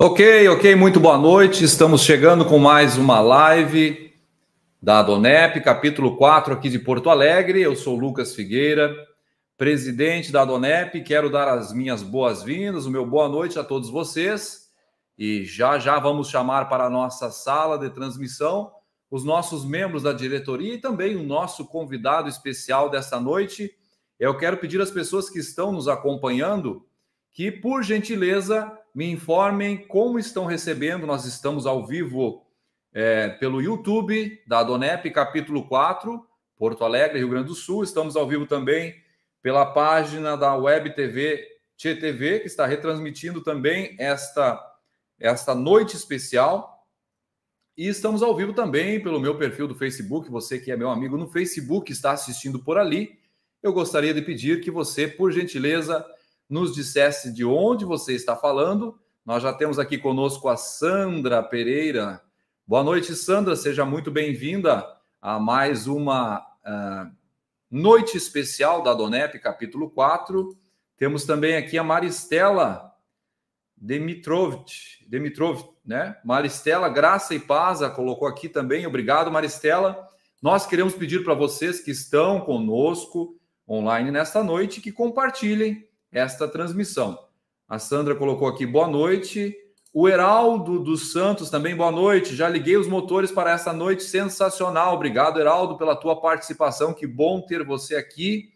Ok, muito boa noite. Estamos chegando com mais uma live da Adonep, capítulo 4 aqui de Porto Alegre. Eu sou Lucas Figueira, presidente da Adonep. Quero dar as minhas boas-vindas, o meu boa noite a todos vocês. E já vamos chamar para a nossa sala de transmissão os nossos membros da diretoria e também o nosso convidado especial desta noite. Eu quero pedir às pessoas que estão nos acompanhando que, por gentileza, me informem como estão recebendo. Nós estamos ao vivo pelo YouTube da Adonep, capítulo 4, Porto Alegre, Rio Grande do Sul. Estamos ao vivo também pela página da Web TV TTV, que está retransmitindo também esta noite especial. E estamos ao vivo também pelo meu perfil do Facebook. Você que é meu amigo no Facebook está assistindo por ali. Eu gostaria de pedir que você, por gentileza, nos dissesse de onde você está falando. Nós já temos aqui conosco a Sandra Pereira. Boa noite, Sandra. Seja muito bem-vinda a mais uma noite especial da Adonep, capítulo 4. Temos também aqui a Maristela Demitrovich, né? Maristela, graça e paz, a colocou aqui também. Obrigado, Maristela. Nós queremos pedir para vocês que estão conosco online nesta noite que compartilhem esta transmissão. A Sandra colocou aqui, boa noite. O Heraldo dos Santos também, boa noite. Já liguei os motores para essa noite sensacional. Obrigado, Heraldo, pela tua participação. Que bom ter você aqui.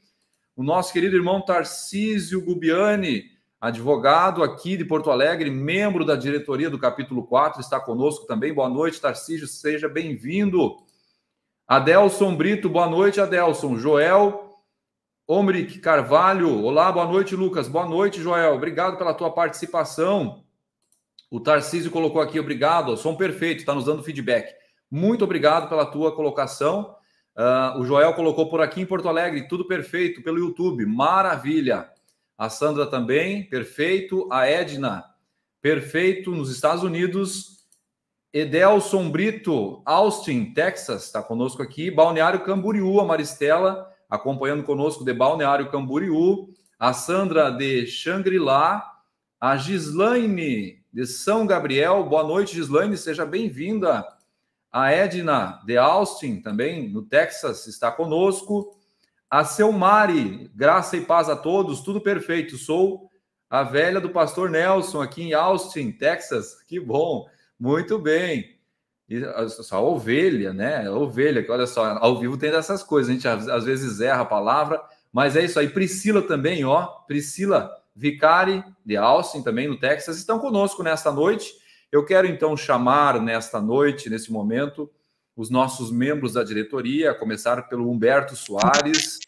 O nosso querido irmão Tarcísio Gubiani, advogado aqui de Porto Alegre, membro da diretoria do capítulo 4, está conosco também. Boa noite, Tarcísio, seja bem-vindo. Adelson Brito, boa noite, Adelson. Joel Omric Carvalho, olá, boa noite, Lucas. Boa noite, Joel. Obrigado pela tua participação. O Tarcísio colocou aqui, obrigado. Som perfeito, está nos dando feedback. Muito obrigado pela tua colocação. O Joel colocou por aqui em Porto Alegre, tudo perfeito pelo YouTube. Maravilha. A Sandra também, perfeito. A Edna, perfeito. Nos Estados Unidos. Edelson Brito, Austin, Texas, está conosco aqui. Balneário Camboriú, a Maristela acompanhando conosco de Balneário Camboriú, a Sandra de Xangri-Lá, a Gislaine de São Gabriel, boa noite, Gislaine, seja bem-vinda. A Edna de Austin, também no Texas, está conosco. A Selmari, graça e paz a todos, tudo perfeito. Sou a velha do pastor Nelson, aqui em Austin, Texas, que bom, muito bem. Só a ovelha, né? A ovelha, que olha só, ao vivo tem dessas coisas, a gente às vezes erra a palavra, mas é isso aí. Priscila também, ó, Priscila Vicari de Austin, também no Texas, estão conosco nesta noite. Eu quero então chamar nesta noite, nesse momento, os nossos membros da diretoria, a começar pelo Humberto Soares.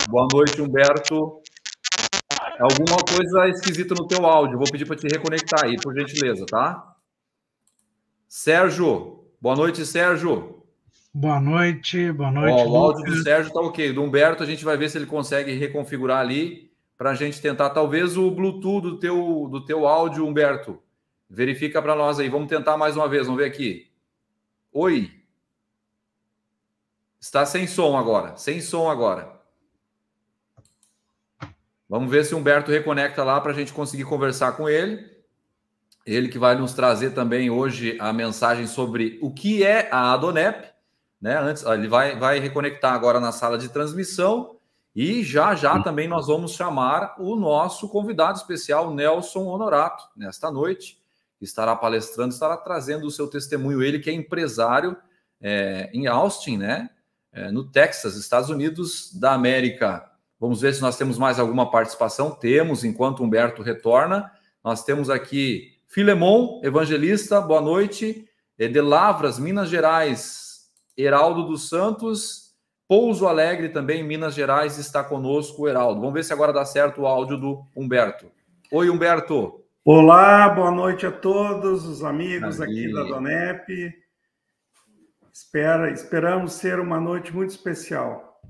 Boa noite, Humberto. Alguma coisa esquisita no teu áudio, vou pedir para te reconectar aí, por gentileza, tá? Sérgio, boa noite, Sérgio. Boa noite, ó, o áudio do Sérgio tá ok. Do Humberto a gente vai ver se ele consegue reconfigurar ali para a gente tentar, talvez o Bluetooth do teu áudio, Humberto. Verifica para nós aí. Vamos tentar mais uma vez, vamos ver aqui. Oi. Está sem som agora, sem som agora. Vamos ver se o Humberto reconecta lá para a gente conseguir conversar com ele. Ele que vai nos trazer também hoje a mensagem sobre o que é a Adonep, né? Antes, ele vai reconectar agora na sala de transmissão e já também nós vamos chamar o nosso convidado especial, Nelson Honorato, nesta noite, que estará palestrando, estará trazendo o seu testemunho. Ele que é empresário em Austin, né? No Texas, Estados Unidos da América. Vamos ver se nós temos mais alguma participação. Temos, enquanto o Humberto retorna. Nós temos aqui Filemon, evangelista, boa noite. De Lavras, Minas Gerais, Heraldo dos Santos, Pouso Alegre também, Minas Gerais, está conosco o Heraldo. Vamos ver se agora dá certo o áudio do Humberto. Oi, Humberto. Olá, boa noite a todos os amigos aqui da Adonep. Esperamos ser uma noite muito especial.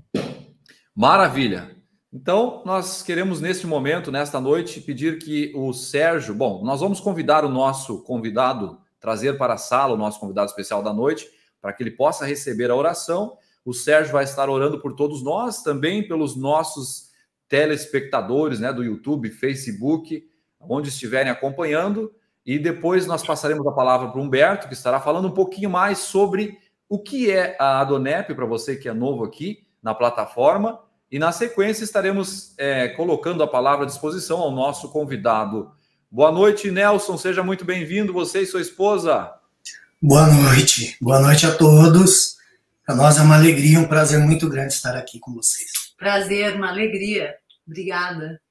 Maravilha. Então, nós queremos, neste momento, nesta noite, pedir que o Sérgio... Bom, nós vamos convidar o nosso convidado, trazer para a sala o nosso convidado especial da noite, para que ele possa receber a oração. O Sérgio vai estar orando por todos nós, também pelos nossos telespectadores, né, do YouTube, Facebook. onde estiverem acompanhando, e depois nós passaremos a palavra para o Humberto, que estará falando um pouquinho mais sobre o que é a Adonep, para você que é novo aqui na plataforma, e na sequência estaremos colocando a palavra à disposição ao nosso convidado. Boa noite, Nelson, seja muito bem-vindo, você e sua esposa. Boa noite a todos. Para nós é uma alegria, um prazer muito grande estar aqui com vocês. Prazer, uma alegria. Obrigada.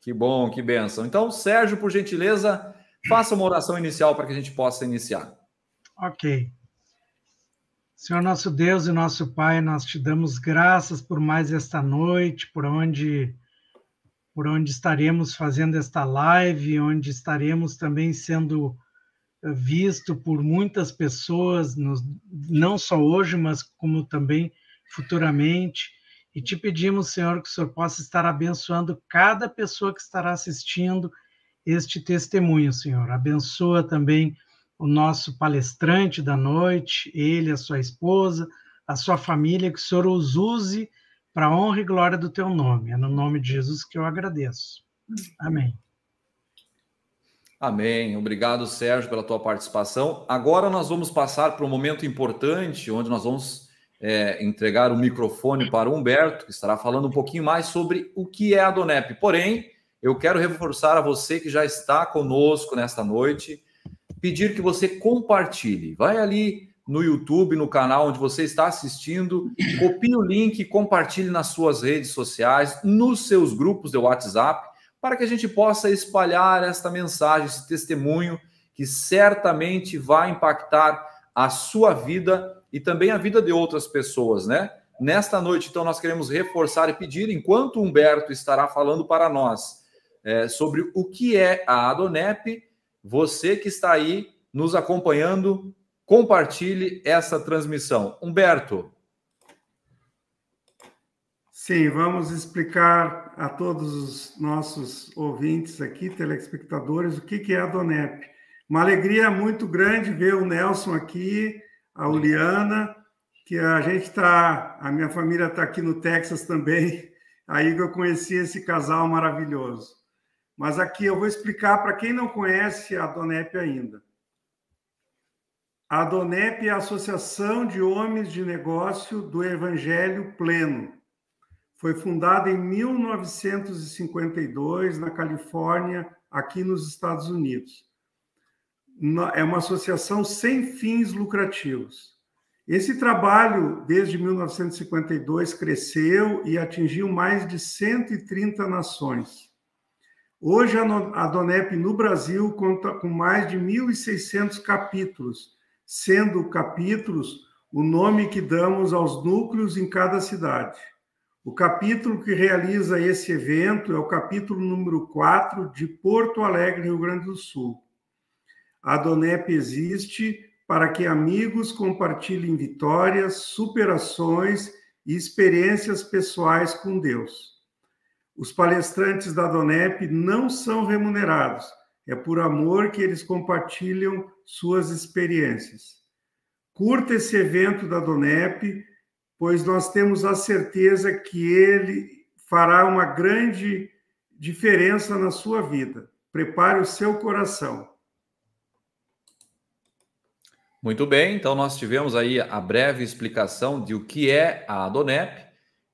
Que bom, que bênção. Então, Sérgio, por gentileza, faça uma oração inicial para que a gente possa iniciar. Ok. Senhor nosso Deus e nosso Pai, nós te damos graças por mais esta noite, por onde estaremos fazendo esta live, onde estaremos também sendo visto por muitas pessoas, não só hoje, mas como também futuramente. E te pedimos, Senhor, que o Senhor possa estar abençoando cada pessoa que estará assistindo este testemunho, Senhor. Abençoa também o nosso palestrante da noite, ele, a sua esposa, a sua família, que o Senhor os use para a honra e glória do teu nome. É no nome de Jesus que eu agradeço. Amém. Amém. Obrigado, Sérgio, pela tua participação. Agora nós vamos passar para um momento importante, onde nós vamos entregar o microfone para o Humberto, que estará falando um pouquinho mais sobre o que é a Adonep. Porém, eu quero reforçar a você que já está conosco nesta noite, pedir que você compartilhe. Vai ali no YouTube, no canal onde você está assistindo, copie o link, compartilhe nas suas redes sociais, nos seus grupos de WhatsApp, para que a gente possa espalhar esta mensagem, esse testemunho, que certamente vai impactar a sua vida e também a vida de outras pessoas, né? Nesta noite, então, nós queremos reforçar e pedir, enquanto o Humberto estará falando para nós sobre o que é a Adonep, você que está aí nos acompanhando, compartilhe essa transmissão. Humberto. Sim, vamos explicar a todos os nossos ouvintes aqui, telespectadores, o que é a Adonep. Uma alegria muito grande ver o Nelson aqui, a Uliana, que a minha família está aqui no Texas também, aí que eu conheci esse casal maravilhoso. Mas aqui eu vou explicar para quem não conhece a Adonep ainda. A Adonep é a Associação de Homens de Negócio do Evangelho Pleno. Foi fundada em 1952, na Califórnia, aqui nos Estados Unidos. É uma associação sem fins lucrativos. Esse trabalho, desde 1952, cresceu e atingiu mais de 130 nações. Hoje, a Adonep no Brasil conta com mais de 1.600 capítulos, sendo capítulos o nome que damos aos núcleos em cada cidade. O capítulo que realiza esse evento é o capítulo número 4 de Porto Alegre, Rio Grande do Sul. A Adonep existe para que amigos compartilhem vitórias, superações e experiências pessoais com Deus. Os palestrantes da Adonep não são remunerados, é por amor que eles compartilham suas experiências. Curta esse evento da Adonep, pois nós temos a certeza que ele fará uma grande diferença na sua vida. Prepare o seu coração. Muito bem, então nós tivemos aí a breve explicação de o que é a Adonep,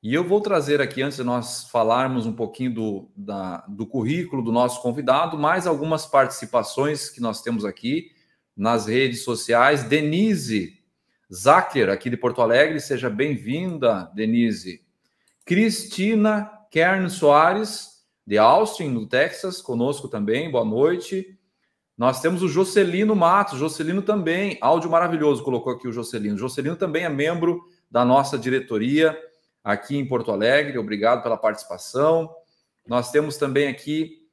e eu vou trazer aqui, antes de nós falarmos um pouquinho do currículo do nosso convidado, mais algumas participações que nós temos aqui nas redes sociais. Denise Zacher, aqui de Porto Alegre, seja bem-vinda, Denise. Cristina Kern Soares, de Austin, no Texas, conosco também, boa noite. Nós temos o Jocelino Matos, Jocelino também, áudio maravilhoso, colocou aqui o Jocelino. Jocelino também é membro da nossa diretoria aqui em Porto Alegre, obrigado pela participação. Nós temos também aqui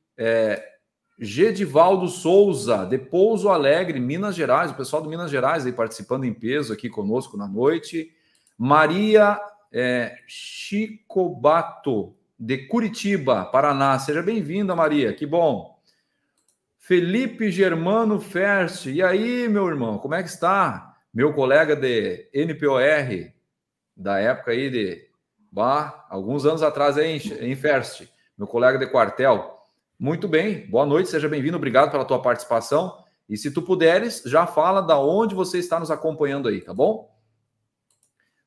Gedivaldo Souza, de Pouso Alegre, Minas Gerais, o pessoal do Minas Gerais aí participando em peso aqui conosco na noite. Maria Chicobato, de Curitiba, Paraná, seja bem-vinda, Maria, que bom. Felipe Germano Ferst, e aí, meu irmão, como é que está? Meu colega de NPOR, da época aí de alguns anos atrás aí, em Ferst, meu colega de quartel. Muito bem, boa noite, seja bem-vindo, obrigado pela tua participação. E se tu puderes, já fala da onde você está nos acompanhando aí, tá bom?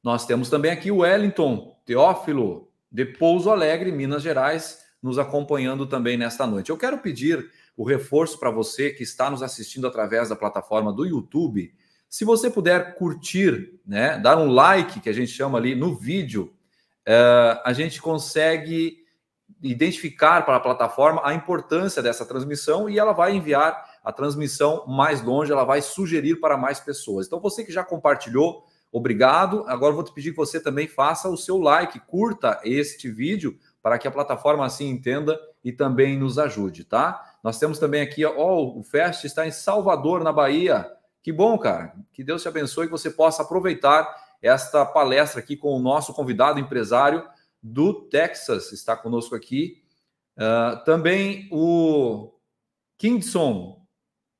Nós temos também aqui o Wellington Teófilo, de Pouso Alegre, Minas Gerais, nos acompanhando também nesta noite. Eu quero pedir o reforço para você que está nos assistindo através da plataforma do YouTube. Se você puder curtir, né, dar um like, que a gente chama ali no vídeo, a gente consegue identificar para a plataforma a importância dessa transmissão e ela vai enviar a transmissão mais longe, ela vai sugerir para mais pessoas. Então, você que já compartilhou, obrigado. Agora vou te pedir que você também faça o seu like, curta este vídeo para que a plataforma assim entenda e também nos ajude, tá? Nós temos também aqui, ó, o Fest está em Salvador, na Bahia. Que bom, cara. Que Deus te abençoe e que você possa aproveitar esta palestra aqui com o nosso convidado empresário do Texas, está conosco aqui. Também o Kingson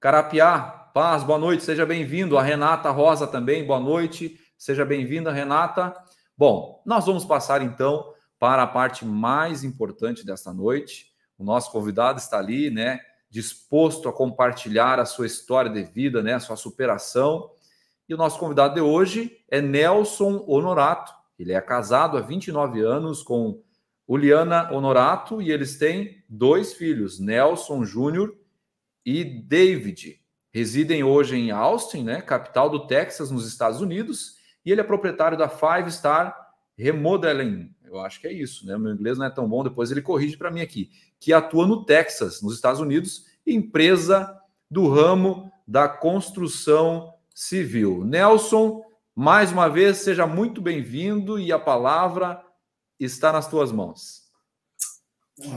Carapiá, Paz, boa noite, seja bem-vindo. A Renata Rosa também, boa noite, seja bem-vinda, Renata. Bom, nós vamos passar então para a parte mais importante desta noite. O nosso convidado está ali, né, disposto a compartilhar a sua história de vida, né, a sua superação. E o nosso convidado de hoje é Nelson Honorato. Ele é casado há 29 anos com Uliana Honorato e eles têm 2 filhos, Nelson Júnior e David. Residem hoje em Austin, né, capital do Texas, nos Estados Unidos, e ele é proprietário da Five Star Remodeling. Eu acho que é isso, né? Meu inglês não é tão bom, depois ele corrige para mim aqui, que atua no Texas, nos Estados Unidos, empresa do ramo da construção civil. Nelson, mais uma vez, seja muito bem-vindo e a palavra está nas tuas mãos.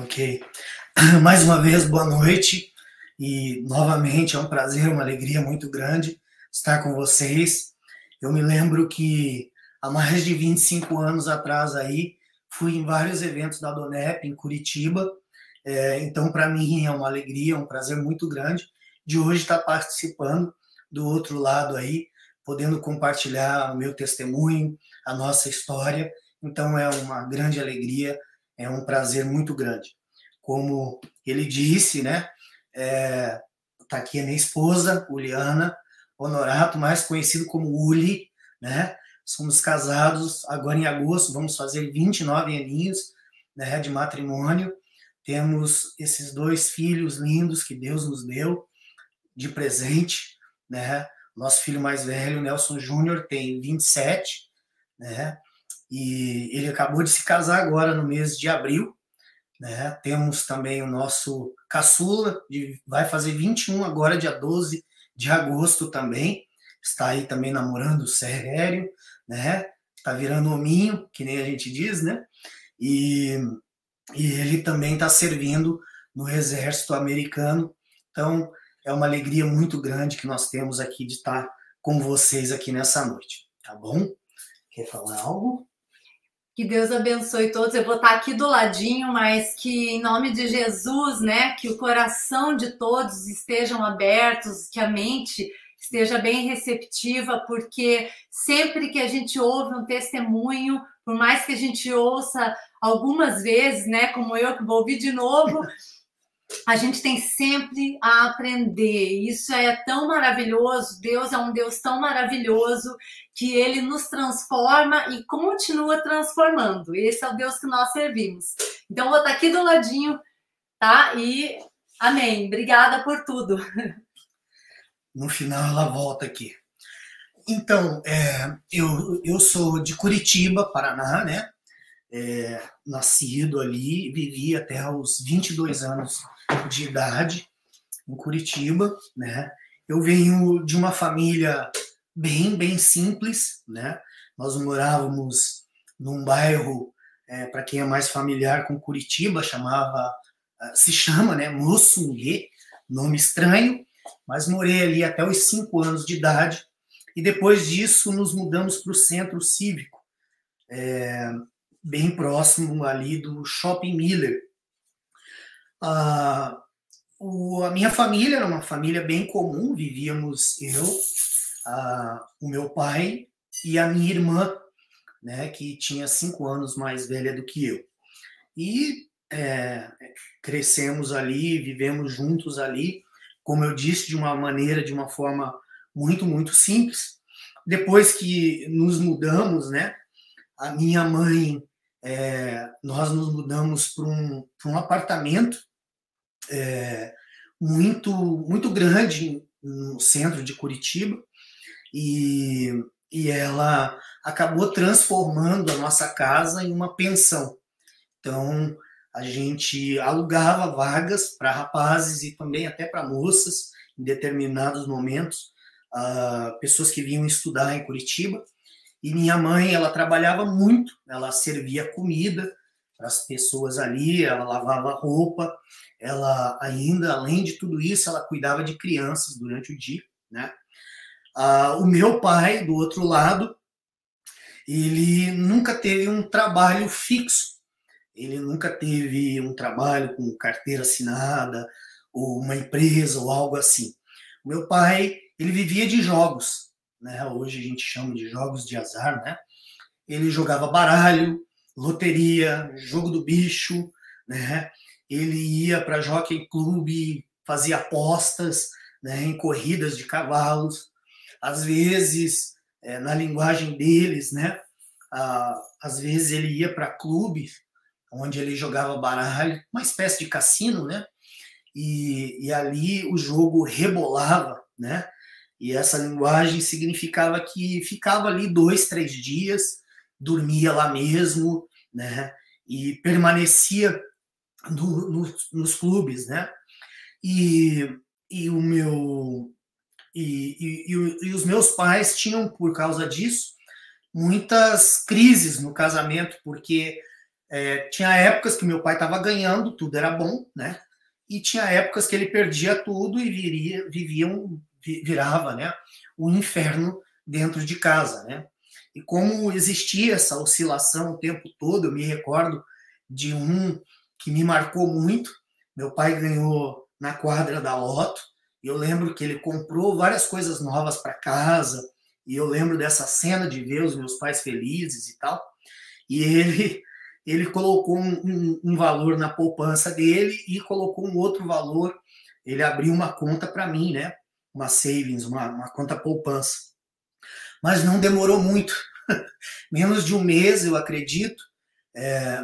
Ok. Mais uma vez, boa noite. E, novamente, é um prazer, uma alegria muito grande estar com vocês. Eu me lembro que há mais de 25 anos atrás aí, fui em vários eventos da Donep, em Curitiba. Então, para mim, é uma alegria, um prazer muito grande de hoje estar participando do outro lado aí, podendo compartilhar o meu testemunho, a nossa história. Então, é uma grande alegria, é um prazer muito grande. Como ele disse, né? Tá aqui a minha esposa, Uliana Honorato, mais conhecido como Uli, né? Somos casados agora em agosto, vamos fazer 29 aninhos, né, de matrimônio. Temos esses 2 filhos lindos que Deus nos deu de presente, né? Nosso filho mais velho, Nelson Júnior, tem 27, né? E ele acabou de se casar agora no mês de abril, né? Temos também o nosso caçula, vai fazer 21 agora, dia 12 de agosto também, está aí também namorando sério, né? Está virando hominho, que nem a gente diz, né? E ele também está servindo no exército americano. Então, é uma alegria muito grande que nós temos aqui de estar com vocês aqui nessa noite, tá bom? Quer falar algo? Que Deus abençoe todos. Eu vou estar aqui do ladinho, mas que em nome de Jesus, né, que o coração de todos estejam abertos, que a mente esteja bem receptiva, porque sempre que a gente ouve um testemunho, por mais que a gente ouça algumas vezes, né, como eu que vou ouvir de novo, a gente tem sempre a aprender. Isso é tão maravilhoso. Deus é um Deus tão maravilhoso que Ele nos transforma e continua transformando. Esse é o Deus que nós servimos. Então, eu vou estar aqui do ladinho, tá? E amém. Obrigada por tudo. No final, ela volta aqui. Então, eu sou de Curitiba, Paraná, né? Nascido ali, vivi até os 22 anos de idade em Curitiba, né? Eu venho de uma família bem simples, né? Nós morávamos num bairro, para quem é mais familiar com Curitiba, se chama, né, Mussungue, nome estranho, mas morei ali até os 5 anos de idade, e depois disso nos mudamos para o centro cívico, bem próximo ali do Shopping Miller. A minha família era uma família bem comum, vivíamos o meu pai e a minha irmã, né, que tinha 5 anos mais velha do que eu. E crescemos ali, vivemos juntos ali, como eu disse, de uma forma muito, muito simples. Depois que nos mudamos, né, a minha mãe, nós nos mudamos para um apartamento muito, muito grande no centro de Curitiba, e ela acabou transformando a nossa casa em uma pensão. Então, a gente alugava vagas para rapazes e também até para moças, em determinados momentos, pessoas que vinham estudar em Curitiba. E minha mãe, ela trabalhava muito, ela servia comida para as pessoas ali, ela lavava roupa, ela ainda, além de tudo isso, ela cuidava de crianças durante o dia, né? O meu pai, do outro lado, ele nunca teve um trabalho fixo, ele nunca teve um trabalho com carteira assinada, ou uma empresa, ou algo assim. O meu pai, ele vivia de jogos, né? Hoje a gente chama de jogos de azar, né? Ele jogava baralho, loteria, jogo do bicho, né? Ele ia para Jockey Club, fazia apostas, né, em corridas de cavalos. Às vezes, na linguagem deles, né, às vezes ele ia para clubes onde ele jogava baralho, uma espécie de cassino, né? E ali o jogo rebolava, né? E essa linguagem significava que ficava ali 2, 3 dias, dormia lá mesmo, né? E permanecia nos clubes, né? E os meus pais tinham, por causa disso, muitas crises no casamento, porque tinha épocas que meu pai estava ganhando, tudo era bom, né? E tinha épocas que ele perdia tudo e virava, né, o inferno dentro de casa, né? E como existia essa oscilação o tempo todo, eu me recordo de um que me marcou muito. Meu pai ganhou na quadra da Loto, e eu lembro que ele comprou várias coisas novas para casa, e eu lembro dessa cena de ver os meus pais felizes e tal, e ele colocou um valor na poupança dele e colocou um outro valor, ele abriu uma conta para mim, né? Uma savings, uma conta poupança. Mas não demorou muito, menos de um mês, eu acredito.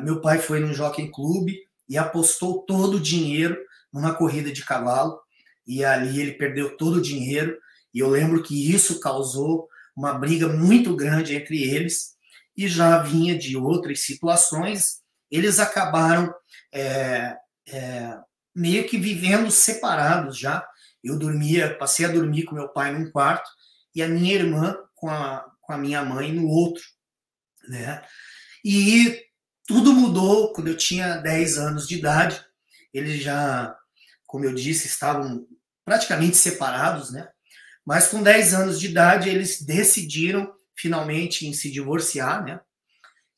Meu pai foi no Jockey Club e apostou todo o dinheiro numa corrida de cavalo, e ali ele perdeu todo o dinheiro, e eu lembro que isso causou uma briga muito grande entre eles, e já vinha de outras situações. Eles acabaram meio que vivendo separados já. Eu passei a dormir com meu pai num quarto e a minha irmã com a minha mãe no outro, né? E tudo mudou quando eu tinha 10 anos de idade. Eles já, como eu disse, estavam praticamente separados, né? Mas com 10 anos de idade eles decidiram finalmente em se divorciar, né?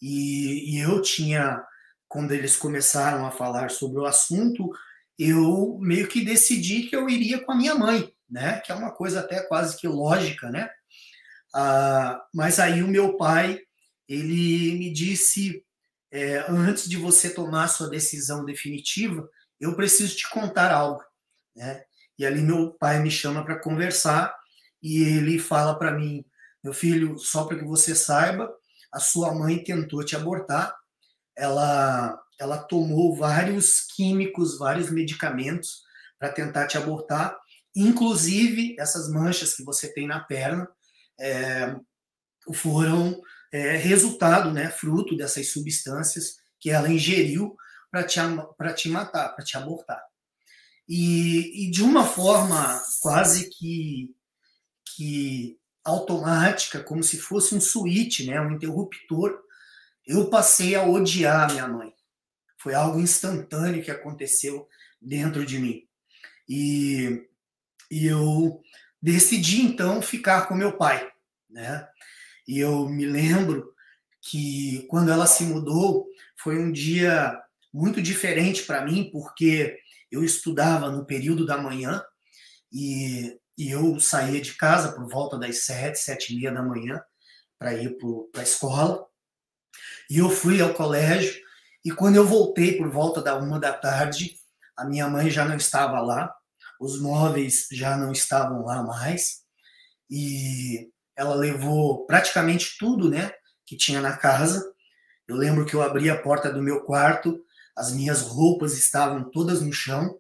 E eu tinha, quando eles começaram a falar sobre o assunto, eu meio que decidi que eu iria com a minha mãe, né? Que é uma coisa até quase que lógica, né? Mas aí o meu pai, ele me disse, antes de você tomar a sua decisão definitiva, eu preciso te contar algo, né? E ali meu pai me chama para conversar e ele fala para mim: meu filho, só para que você saiba, a sua mãe tentou te abortar, ela tomou vários químicos, vários medicamentos para tentar te abortar, inclusive essas manchas que você tem na perna foram resultado, né, fruto dessas substâncias que ela ingeriu para te matar, para te abortar. E de uma forma quase que automática, como se fosse um switch, né, um interruptor, eu passei a odiar a minha mãe. Foi algo instantâneo que aconteceu dentro de mim. E eu decidi, então, ficar com meu pai, né? E eu me lembro que, quando ela se mudou, foi um dia muito diferente para mim, porque eu estudava no período da manhã e eu saía de casa por volta das 7h30 da manhã para ir para a escola. E eu fui ao colégio E quando eu voltei por volta da 1 da tarde, a minha mãe já não estava lá, os móveis já não estavam lá mais, e ela levou praticamente tudo, né, que tinha na casa. Eu lembro que eu abri a porta do meu quarto, as minhas roupas estavam todas no chão,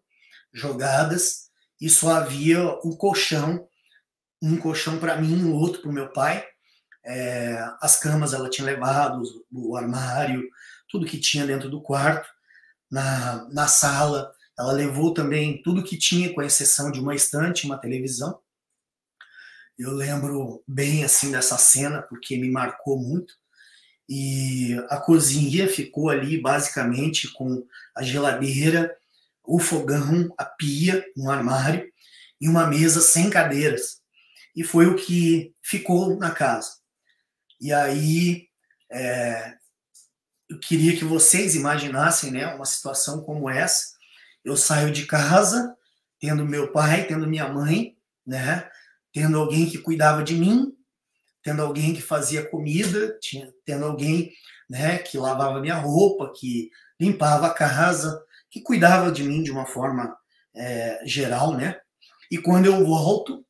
jogadas, e só havia um colchão para mim, um outro para o meu pai. As camas ela tinha levado, o armário, tudo que tinha dentro do quarto. Na sala, ela levou também tudo que tinha, com exceção de uma estante, uma televisão. Eu lembro bem assim dessa cena, porque me marcou muito. E a cozinha ficou ali basicamente com a geladeira, o fogão, a pia, um armário e uma mesa sem cadeiras. E foi o que ficou na casa. E aí eu queria que vocês imaginassem, né, uma situação como essa. Eu saio de casa, tendo meu pai, tendo minha mãe, né, tendo alguém que cuidava de mim, tendo alguém que fazia comida, tendo alguém, né, que lavava minha roupa, que limpava a casa, que cuidava de mim de uma forma geral, né? E quando eu volto,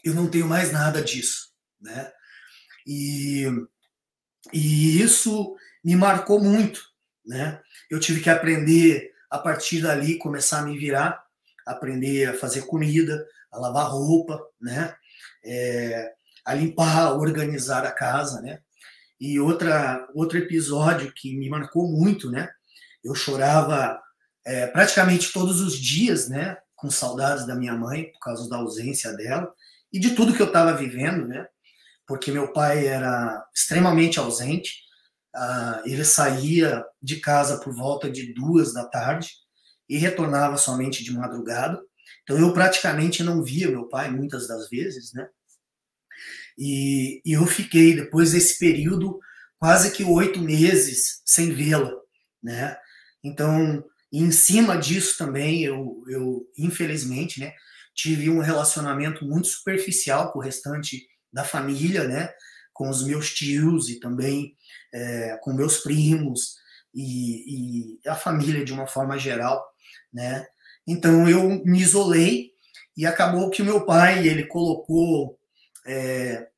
eu não tenho mais nada disso, né? E isso me marcou muito, né? Eu tive que aprender a partir dali, começar a me virar, aprender a fazer comida, a lavar roupa, né? A limpar, a organizar a casa, né? E outro episódio que me marcou muito, né? Eu chorava praticamente todos os dias, né? Com saudades da minha mãe, por causa da ausência dela, e de tudo que eu estava vivendo, né? Porque meu pai era extremamente ausente, ele saía de casa por volta de 2 da tarde e retornava somente de madrugada, então eu praticamente não via meu pai muitas das vezes, né? E eu fiquei, depois desse período, quase que 8 meses sem vê-la, né? Então, em cima disso também, eu infelizmente, né, tive um relacionamento muito superficial com o restante da família, né? Com os meus tios e também com meus primos e a família de uma forma geral, né? Então, eu me isolei e acabou que o meu pai, ele colocou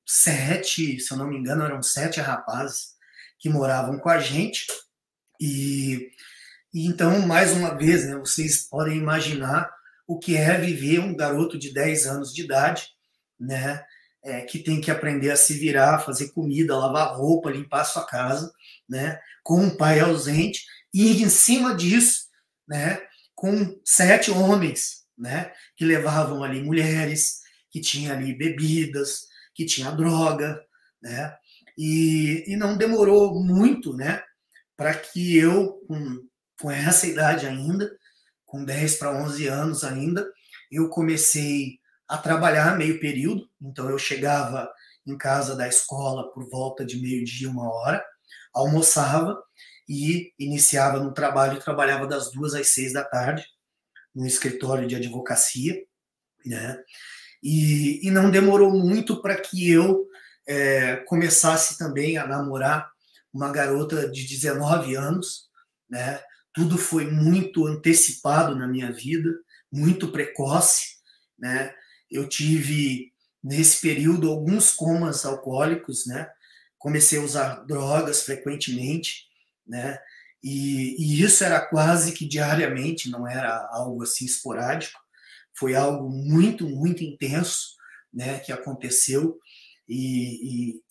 7, se eu não me engano, eram 7 rapazes que moravam com a gente. E então, mais uma vez, né, vocês podem imaginar o que é viver um garoto de 10 anos de idade, né, que tem que aprender a se virar, fazer comida, lavar roupa, limpar a sua casa, né, com um pai ausente, e em cima disso, né, com 7 homens, né, que levavam ali mulheres, que tinha ali bebidas, que tinha droga, né? E não demorou muito, né, para que eu, com essa idade ainda, com 10 para 11 anos ainda, eu comecei a trabalhar meio período. Então eu chegava em casa da escola por volta de 12h, 1h, almoçava e iniciava no trabalho, trabalhava das 2 às 6 da tarde, no escritório de advocacia, né? E não demorou muito para que eu começasse também a namorar uma garota de 19 anos, né? Tudo foi muito antecipado na minha vida, muito precoce, né? Eu tive, nesse período, alguns comas alcoólicos, né? Comecei a usar drogas frequentemente, né? E isso era quase que diariamente, não era algo assim esporádico. Foi algo muito, muito intenso, né, que aconteceu, e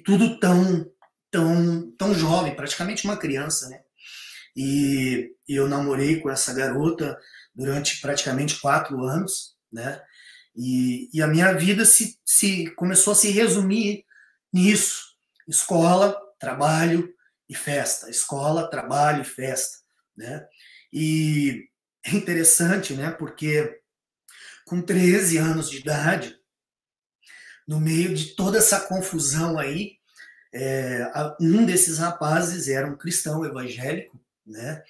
tudo tão jovem, praticamente uma criança, né? E eu namorei com essa garota durante praticamente 4 anos, né? E a minha vida começou a se resumir nisso: escola, trabalho e festa, escola, trabalho e festa, né? E é interessante, né? Porque com 13 anos de idade, no meio de toda essa confusão aí, um desses rapazes era um cristão evangélico, né?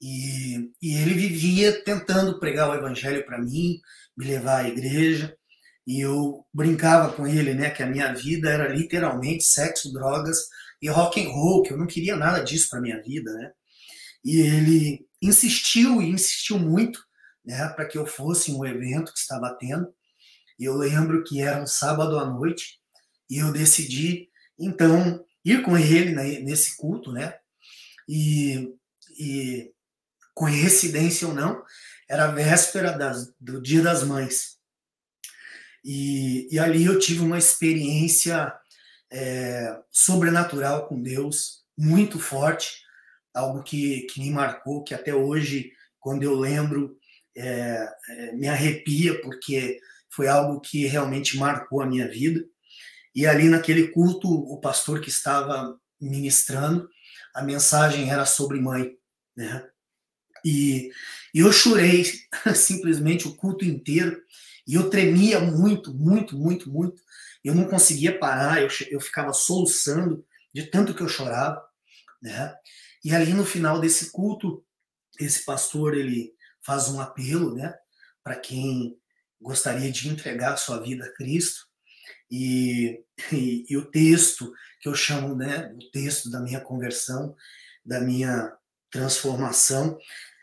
E ele vivia tentando pregar o evangelho para mim, me levar à igreja, e eu brincava com ele, né, que a minha vida era literalmente sexo, drogas e rock and roll, que eu não queria nada disso para minha vida, né? E ele insistiu e insistiu muito, né, para que eu fosse em um evento que estava tendo. E eu lembro que era um sábado à noite e eu decidi então ir com ele nesse culto, né? E coincidência ou não, era a véspera do Dia das Mães. E ali eu tive uma experiência sobrenatural com Deus, muito forte, algo que me marcou, que até hoje, quando eu lembro, me arrepia, porque foi algo que realmente marcou a minha vida. E ali naquele culto, o pastor que estava ministrando, a mensagem era sobre mãe, né? E eu chorei simplesmente o culto inteiro, e eu tremia muito, muito, muito, muito. Eu não conseguia parar, eu ficava soluçando de tanto que eu chorava, né? E ali no final desse culto, esse pastor, ele faz um apelo, né, para quem gostaria de entregar sua vida a Cristo. E o texto que eu chamo, né, o texto da minha conversão, da minha transformação,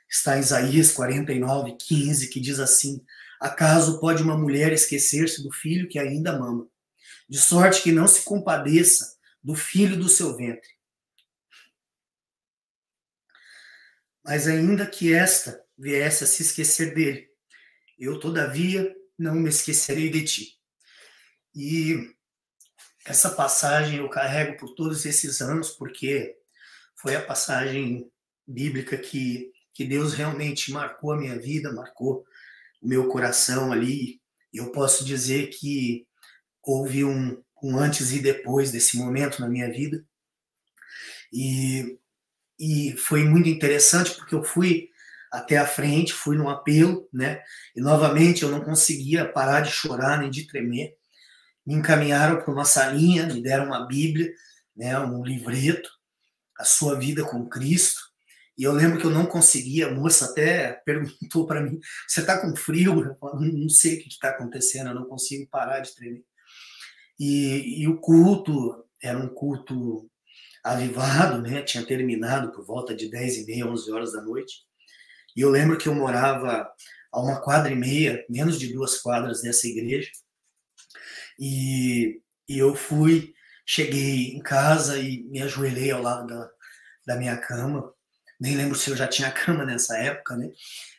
está em Isaías 49:15, que diz assim: acaso pode uma mulher esquecer-se do filho que ainda mama, de sorte que não se compadeça do filho do seu ventre? Mas ainda que esta viesse a se esquecer dele, eu, todavia, não me esquecerei de ti. E essa passagem eu carrego por todos esses anos, porque foi a passagem bíblica que Deus realmente marcou a minha vida, marcou o meu coração ali. E eu posso dizer que houve um antes e depois desse momento na minha vida. E foi muito interessante, porque eu fui até a frente, fui num apelo, né? E novamente eu não conseguia parar de chorar nem de tremer. Me encaminharam para uma salinha, me deram uma Bíblia, né, um livreto, A Sua Vida com Cristo. E eu lembro que eu não conseguia, a moça até perguntou para mim: você está com frio? Eu falei: não sei o que está acontecendo, eu não consigo parar de tremer. E o culto era um culto avivado, né? Tinha terminado por volta de 10h30, 11 horas da noite. E eu lembro que eu morava a 1,5 quadras, menos de 2 quadras dessa igreja. E eu cheguei em casa e me ajoelhei ao lado da minha cama. Nem lembro se eu já tinha cama nessa época, né?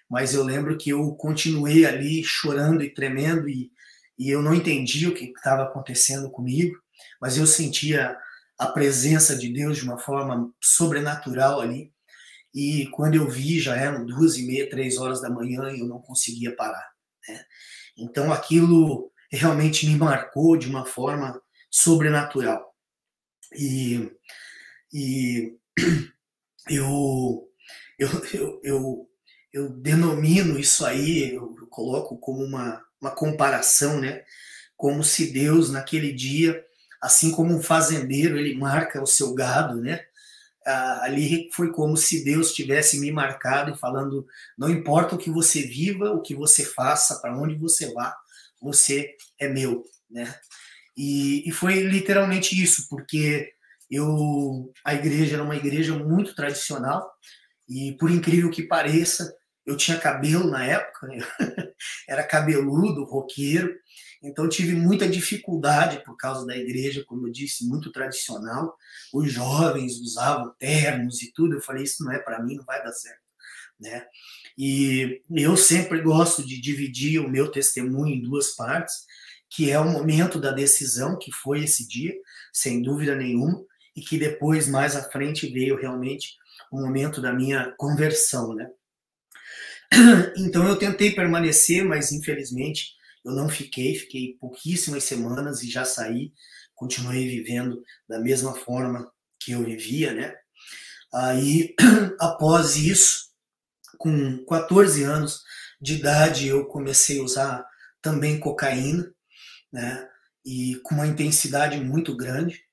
Mas eu lembro que eu continuei ali chorando e tremendo, e eu não entendia o que estava acontecendo comigo, mas eu sentia a presença de Deus de uma forma sobrenatural ali. E quando eu vi, já eram 2h30, 3 horas da manhã, e eu não conseguia parar, né? Então aquilo realmente me marcou de uma forma sobrenatural. E eu denomino isso aí, eu coloco como uma comparação, né? Como se Deus, naquele dia, assim como um fazendeiro, ele marca o seu gado, né? Ali foi como se Deus tivesse me marcado e falando: não importa o que você viva, o que você faça, para onde você vá, você é meu, né? E foi literalmente isso, porque a igreja era uma igreja muito tradicional, e por incrível que pareça, eu tinha cabelo na época, né? Era cabeludo, roqueiro, então tive muita dificuldade por causa da igreja, como eu disse, muito tradicional. Os jovens usavam ternos e tudo, eu falei: isso não é para mim, não vai dar certo, né? E eu sempre gosto de dividir o meu testemunho em 2 partes, que é o momento da decisão, que foi esse dia, sem dúvida nenhuma, e que depois, mais à frente, veio realmente o momento da minha conversão, né? Então eu tentei permanecer, mas infelizmente eu não fiquei pouquíssimas semanas e já saí, continuei vivendo da mesma forma que eu vivia, né? Aí, após isso, com 14 anos de idade, eu comecei a usar também cocaína, né? E com uma intensidade muito grande.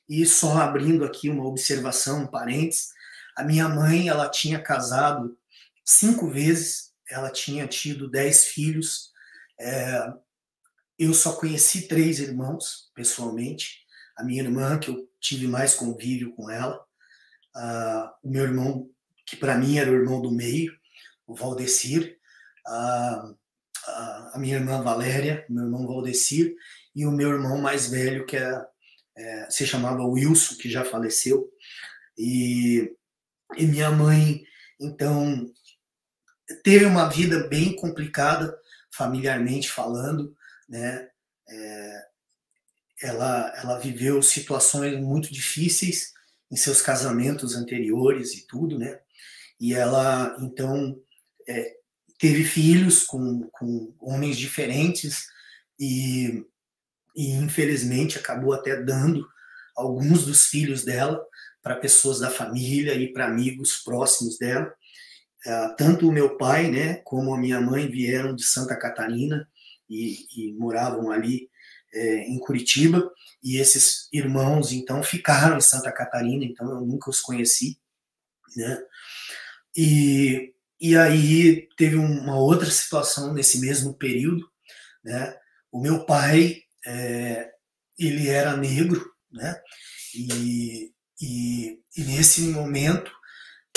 E só abrindo aqui uma observação, um parênteses, a minha mãe, ela tinha casado 5 vezes, ela tinha tido 10 filhos, eu só conheci 3 irmãos, pessoalmente. A minha irmã, que eu tive mais convívio com ela. O meu irmão, que para mim era o irmão do meio, o Valdecir, a minha irmã Valéria, meu irmão Valdecir, e o meu irmão mais velho, que se chamava Wilson, que já faleceu. E minha mãe, então, teve uma vida bem complicada, familiarmente falando, né? Ela viveu situações muito difíceis em seus casamentos anteriores e tudo, né? E ela, então, teve filhos com homens diferentes e infelizmente acabou até dando alguns dos filhos dela para pessoas da família e para amigos próximos dela. Tanto o meu pai, né, como a minha mãe vieram de Santa Catarina e moravam ali em Curitiba, e esses irmãos, então, ficaram em Santa Catarina, então eu nunca os conheci, né? E aí teve uma outra situação nesse mesmo período, né? O meu pai, ele era negro, né? E nesse momento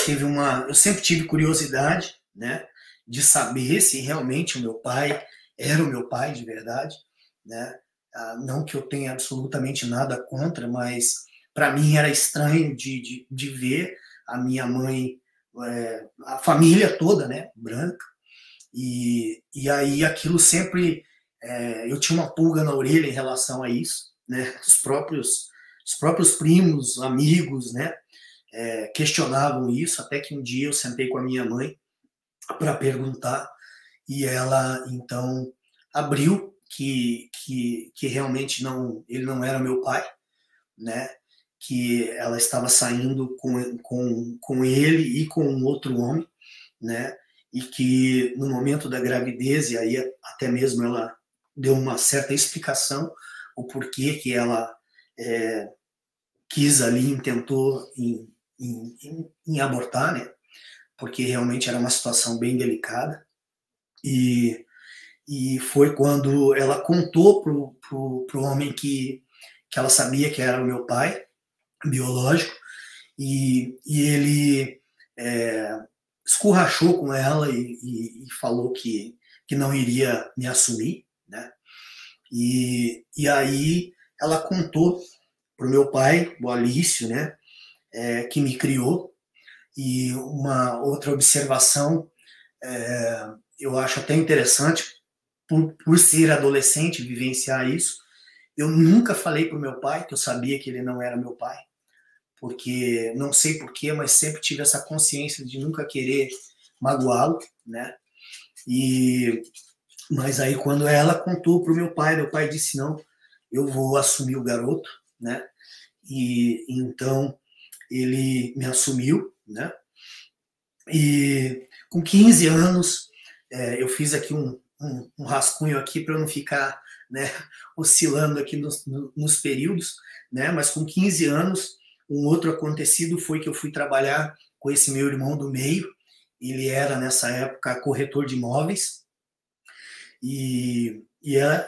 teve eu sempre tive curiosidade, né, de saber se realmente o meu pai era o meu pai de verdade, né? Não que eu tenha absolutamente nada contra, mas para mim era estranho de ver a minha mãe, a família toda, né, branca, e aí aquilo sempre, eu tinha uma pulga na orelha em relação a isso, né? Os próprios primos, amigos, né, questionavam isso, até que um dia eu sentei com a minha mãe para perguntar, e ela então abriu que realmente ele não era meu pai, né? Que ela estava saindo com ele e com um outro homem, né? E que no momento da gravidez, e aí até mesmo ela deu uma certa explicação o porquê que ela quis ali, tentou em abortar, né? Porque realmente era uma situação bem delicada. E foi quando ela contou pro homem que ela sabia que era o meu pai biológico, e ele escurrachou com ela e falou que não iria me assumir, né? E aí ela contou pro meu pai, o Alício, né, que me criou. E uma outra observação, eu acho até interessante, por ser adolescente, vivenciar isso, eu nunca falei para o meu pai que eu sabia que ele não era meu pai, porque não sei porquê, mas sempre tive essa consciência de nunca querer magoá-lo, né? Mas aí quando ela contou para o meu pai disse, não, eu vou assumir o garoto, né? E então ele me assumiu, né? E com 15 anos, eu fiz aqui um rascunho aqui para eu não ficar, né, oscilando aqui nos períodos, né? Mas com 15 anos, um outro acontecido foi que eu fui trabalhar com esse meu irmão do meio. Ele era, nessa época, corretor de imóveis e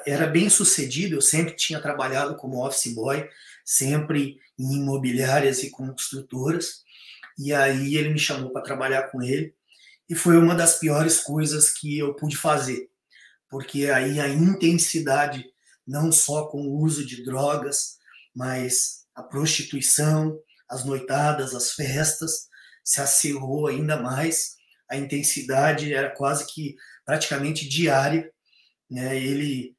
era bem sucedido. Eu sempre tinha trabalhado como office boy, sempre em imobiliárias e construtoras, e aí ele me chamou para trabalhar com ele, e foi uma das piores coisas que eu pude fazer, porque aí a intensidade, não só com o uso de drogas, mas a prostituição, as noitadas, as festas, se acirrou ainda mais, a intensidade era quase que praticamente diária, né? Ele,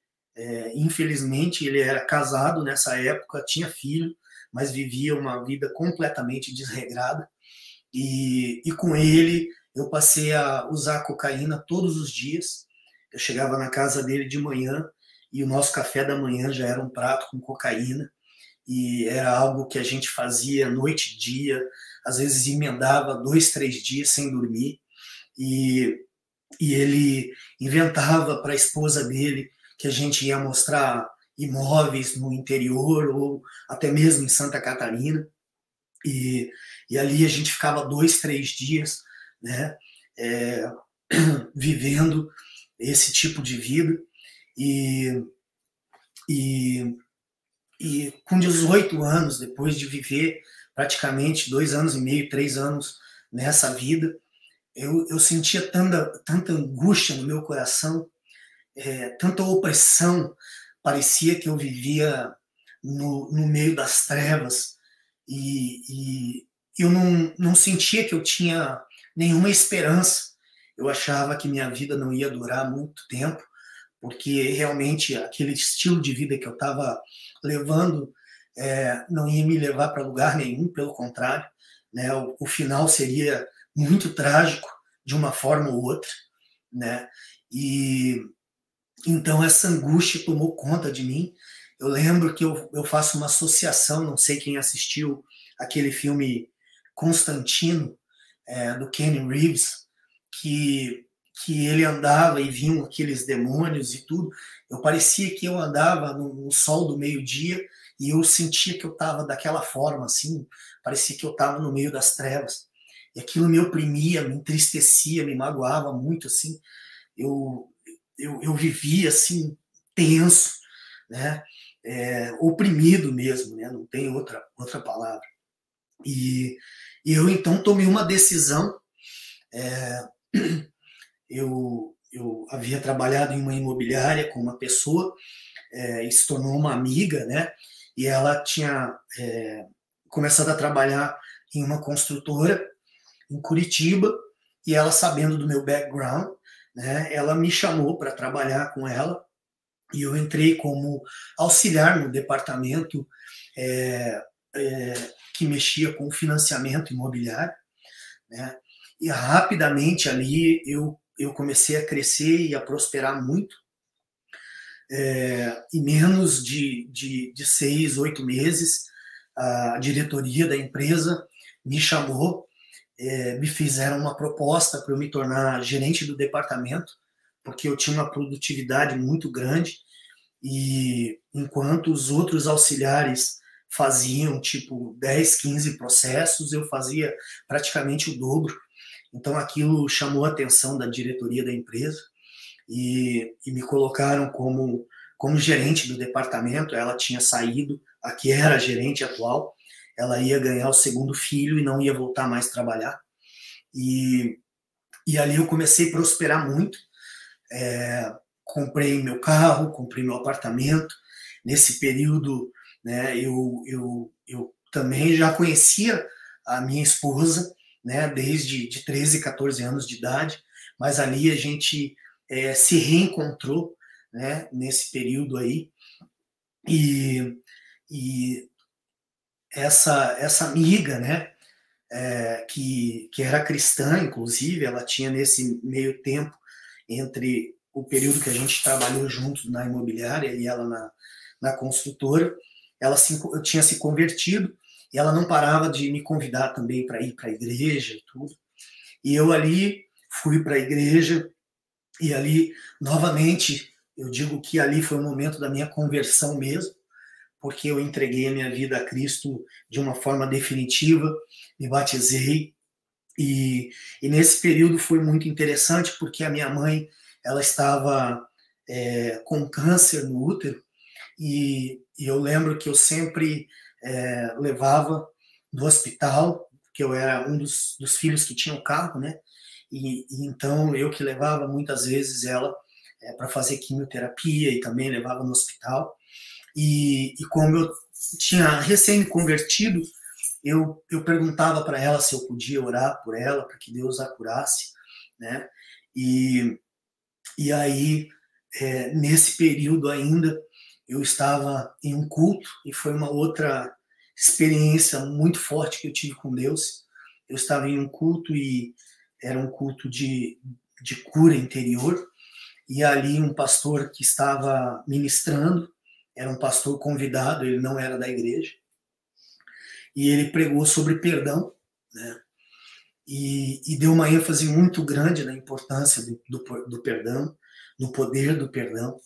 infelizmente, ele era casado nessa época, tinha filho, mas vivia uma vida completamente desregrada, e com ele eu passei a usar cocaína todos os dias. Eu chegava na casa dele de manhã e o nosso café da manhã já era um prato com cocaína, e era algo que a gente fazia noite e dia, às vezes emendava 2, 3 dias sem dormir, e ele inventava para a esposa dele que a gente ia mostrar imóveis no interior ou até mesmo em Santa Catarina, e ali a gente ficava 2, 3 dias, né, vivendo esse tipo de vida, e E com 18 anos, depois de viver praticamente 2 anos e meio, 3 anos nessa vida, eu sentia tanta angústia no meu coração, tanta opressão, parecia que eu vivia no meio das trevas, e eu não sentia que eu tinha nenhuma esperança. Eu achava que minha vida não ia durar muito tempo, porque realmente aquele estilo de vida que eu estava levando não ia me levar para lugar nenhum, pelo contrário, né? O final seria muito trágico, de uma forma ou outra, né? E então essa angústia tomou conta de mim. Eu lembro que eu faço uma associação, não sei quem assistiu aquele filme Constantino, do Keanu Reeves, que ele andava e vinham aqueles demônios e tudo. Eu parecia que eu andava no sol do meio-dia e eu sentia que eu estava daquela forma, assim, parecia que eu estava no meio das trevas. E aquilo me oprimia, me entristecia, me magoava muito, assim. Eu vivia, assim, tenso, né? Oprimido mesmo, né? Não tem outra palavra. E eu, então, tomei uma decisão. Eu havia trabalhado em uma imobiliária com uma pessoa, e se tornou uma amiga, né? E ela tinha começado a trabalhar em uma construtora em Curitiba, e ela, sabendo do meu background, né, ela me chamou para trabalhar com ela, e eu entrei como auxiliar no departamento que mexia com financiamento imobiliário, né? E rapidamente ali eu comecei a crescer e a prosperar muito. Em menos de 6, 8 meses, a diretoria da empresa me chamou, me fizeram uma proposta para eu me tornar gerente do departamento, porque eu tinha uma produtividade muito grande, e enquanto os outros auxiliares faziam tipo 10, 15 processos, eu fazia praticamente o dobro. Então aquilo chamou a atenção da diretoria da empresa, e me colocaram como gerente do departamento. Ela tinha saído, a que era a gerente atual, ela ia ganhar o segundo filho e não ia voltar mais a trabalhar. E ali eu comecei a prosperar muito. Comprei meu carro, comprei meu apartamento. Nesse período, né, eu também já conhecia a minha esposa, né, desde de 13, 14 anos de idade, mas ali a gente se reencontrou, né, nesse período aí, e essa amiga, né, que era cristã, inclusive, ela tinha nesse meio tempo, entre o período que a gente trabalhou juntos na imobiliária e ela na construtora, ela tinha se convertido, e ela não parava de me convidar também para ir para a igreja e tudo. E eu ali fui para a igreja, e ali, novamente, eu digo que ali foi o momento da minha conversão mesmo, porque eu entreguei a minha vida a Cristo de uma forma definitiva, me batizei, e nesse período foi muito interessante, porque a minha mãe, ela estava com câncer no útero, e eu lembro que eu sempre levava do hospital, que eu era um dos filhos que tinham carro, né? E então eu que levava muitas vezes ela para fazer quimioterapia, e também levava no hospital. E como eu tinha recém me convertido, eu perguntava para ela se eu podia orar por ela, para que Deus a curasse, né? E aí, nesse período ainda, eu estava em um culto, e foi uma outra experiência muito forte que eu tive com Deus. Eu estava em um culto, e era um culto de cura interior, e ali um pastor que estava ministrando, era um pastor convidado, ele não era da igreja, e ele pregou sobre perdão, né? E deu uma ênfase muito grande na importância do perdão, no poder do perdão.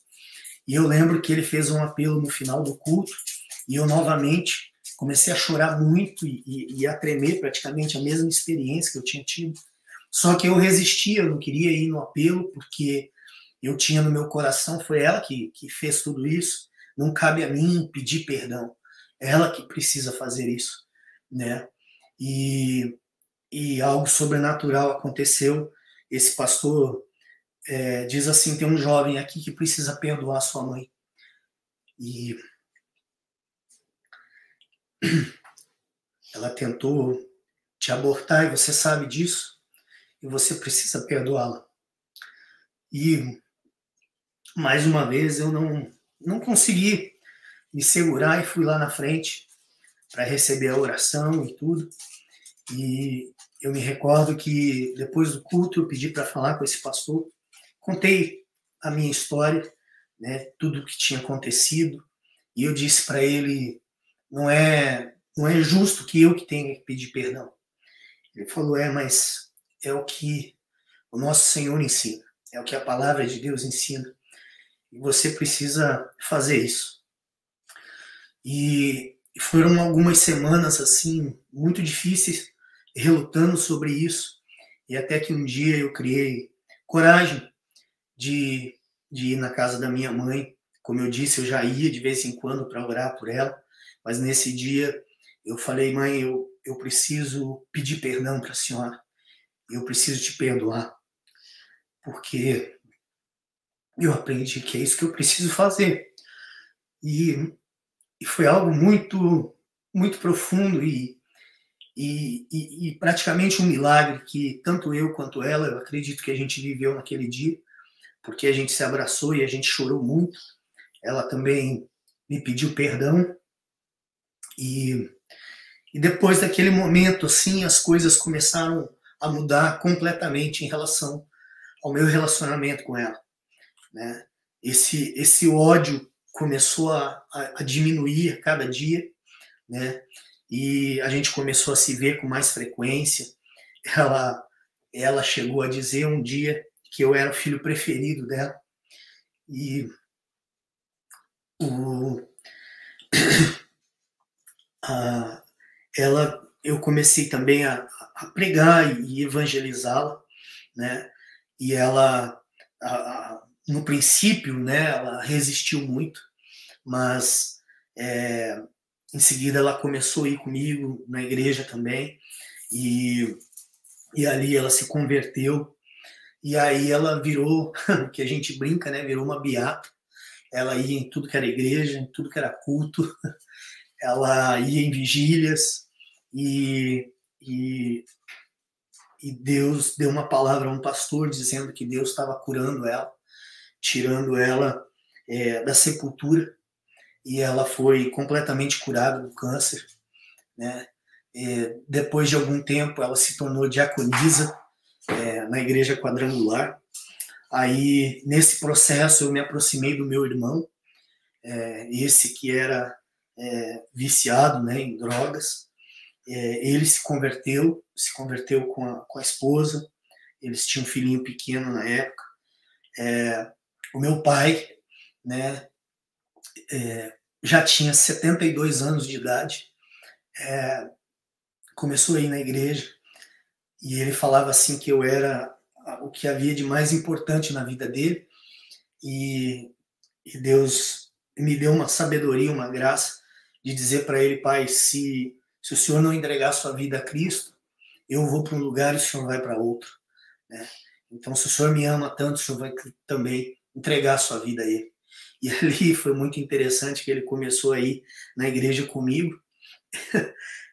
E eu lembro que ele fez um apelo no final do culto, e eu novamente comecei a chorar muito e a tremer, praticamente a mesma experiência que eu tinha tido. Só que eu resistia, eu não queria ir no apelo, porque eu tinha no meu coração, foi ela que fez tudo isso, não cabe a mim pedir perdão. É ela que precisa fazer isso, né? E algo sobrenatural aconteceu. Esse pastor diz assim, tem um jovem aqui que precisa perdoar sua mãe. E ela tentou te abortar e você sabe disso, e você precisa perdoá-la. E, mais uma vez, eu não consegui me segurar e fui lá na frente para receber a oração e tudo. E eu me recordo que depois do culto eu pedi para falar com esse pastor, contei a minha história, né, tudo o que tinha acontecido, e eu disse para ele, não é justo que eu que tenha que pedir perdão. Ele falou, mas é o que o nosso Senhor ensina, é o que a palavra de Deus ensina, e você precisa fazer isso. E foram algumas semanas assim, muito difíceis, relutando sobre isso, e até que um dia eu criei coragem de ir na casa da minha mãe. Como eu disse, eu já ia de vez em quando para orar por ela, mas nesse dia eu falei, mãe, eu preciso pedir perdão para a senhora, eu preciso te perdoar, porque eu aprendi que é isso que eu preciso fazer. E foi algo muito, muito profundo e praticamente um milagre que tanto eu quanto ela, eu acredito que a gente viveu naquele dia, porque a gente se abraçou e a gente chorou muito. Ela também me pediu perdão. E depois daquele momento, assim, as coisas começaram a mudar completamente em relação ao meu relacionamento com ela, né? Esse ódio começou a diminuir a cada dia, né? E a gente começou a se ver com mais frequência. Ela chegou a dizer um dia que eu era o filho preferido dela. E eu comecei também a pregar e evangelizá-la, né? E ela, no princípio, né, ela resistiu muito, mas em seguida ela começou a ir comigo na igreja também, e ali ela se converteu, e aí ela virou, que a gente brinca, né, virou uma beata. Ela ia em tudo que era igreja, em tudo que era culto, ela ia em vigílias, e Deus deu uma palavra a um pastor dizendo que Deus estava curando ela, tirando ela da sepultura, e ela foi completamente curada do câncer, né? Depois de algum tempo, ela se tornou diaconisa na igreja quadrangular. Aí, nesse processo, eu me aproximei do meu irmão, esse que era viciado, né, em drogas. Ele se converteu com a esposa, eles tinham um filhinho pequeno na época. O meu pai, né, já tinha 72 anos de idade, começou a ir na igreja, e ele falava assim que eu era o que havia de mais importante na vida dele, e Deus me deu uma sabedoria, uma graça de dizer para ele, pai, se o senhor não entregar sua vida a Cristo, eu vou para um lugar e o senhor vai para outro, né? Então, se o senhor me ama tanto, o senhor vai também entregar a sua vida a ele. E ali foi muito interessante que ele começou a ir na igreja comigo,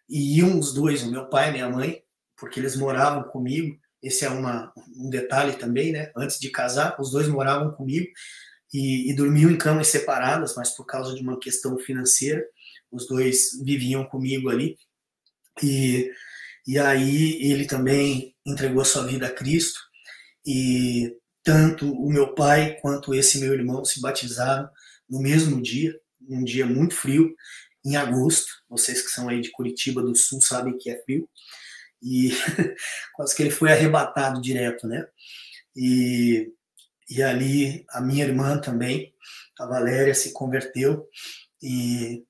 e iam os dois, o meu pai e minha mãe, porque eles moravam comigo. Esse é um detalhe também, né? Antes de casar, os dois moravam comigo e dormiam em camas separadas, mas por causa de uma questão financeira, os dois viviam comigo ali. E aí ele também entregou a sua vida a Cristo, e tanto o meu pai quanto esse meu irmão se batizaram no mesmo dia, um dia muito frio, em agosto. Vocês que são aí de Curitiba do Sul sabem que é frio, e quase que ele foi arrebatado direto, né? E ali a minha irmã também, a Valéria, se converteu, e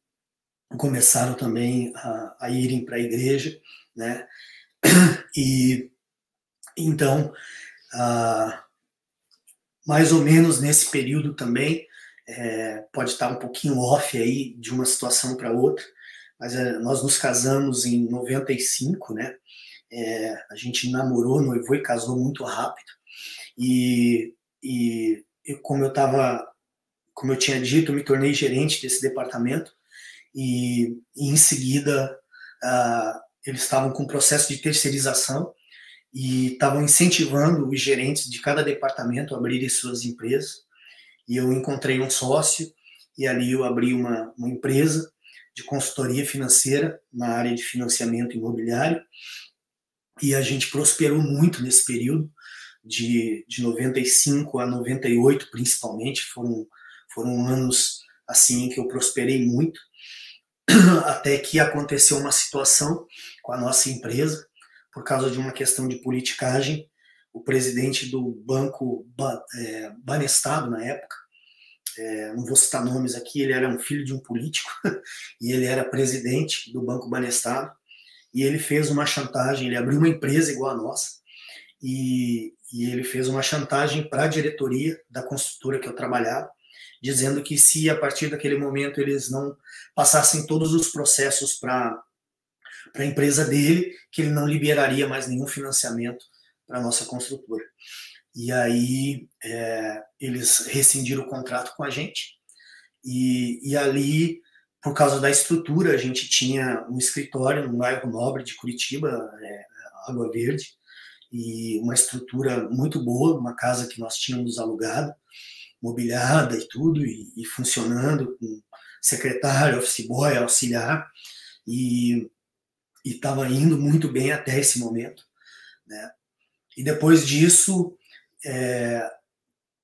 começaram também a irem para a igreja, né? E então, mais ou menos nesse período também, pode estar um pouquinho off aí de uma situação para outra, mas nós nos casamos em 95, né? A gente namorou, noivou e casou muito rápido. E como eu tinha dito, eu me tornei gerente desse departamento e em seguida eles estavam com um processo de terceirização e estavam incentivando os gerentes de cada departamento a abrirem suas empresas. E eu encontrei um sócio e ali eu abri uma empresa de consultoria financeira na área de financiamento imobiliário, e a gente prosperou muito nesse período, de 95 a 98 principalmente, foram anos assim que eu prosperei muito, até que aconteceu uma situação com a nossa empresa, por causa de uma questão de politicagem. O presidente do Banco Banestado, na época, não vou citar nomes aqui, ele era um filho de um político, e ele era presidente do Banco Banestado, e ele fez uma chantagem, ele abriu uma empresa igual a nossa, e ele fez uma chantagem para a diretoria da construtora que eu trabalhava, dizendo que se a partir daquele momento eles não passassem todos os processos para a empresa dele, que ele não liberaria mais nenhum financiamento para a nossa construtora. E aí eles rescindiram o contrato com a gente, e ali, por causa da estrutura, a gente tinha um escritório no bairro nobre de Curitiba, Água Verde, e uma estrutura muito boa, uma casa que nós tínhamos alugado, mobiliada e tudo, e funcionando, com secretário, office boy, auxiliar, e estava indo muito bem até esse momento, né? E depois disso,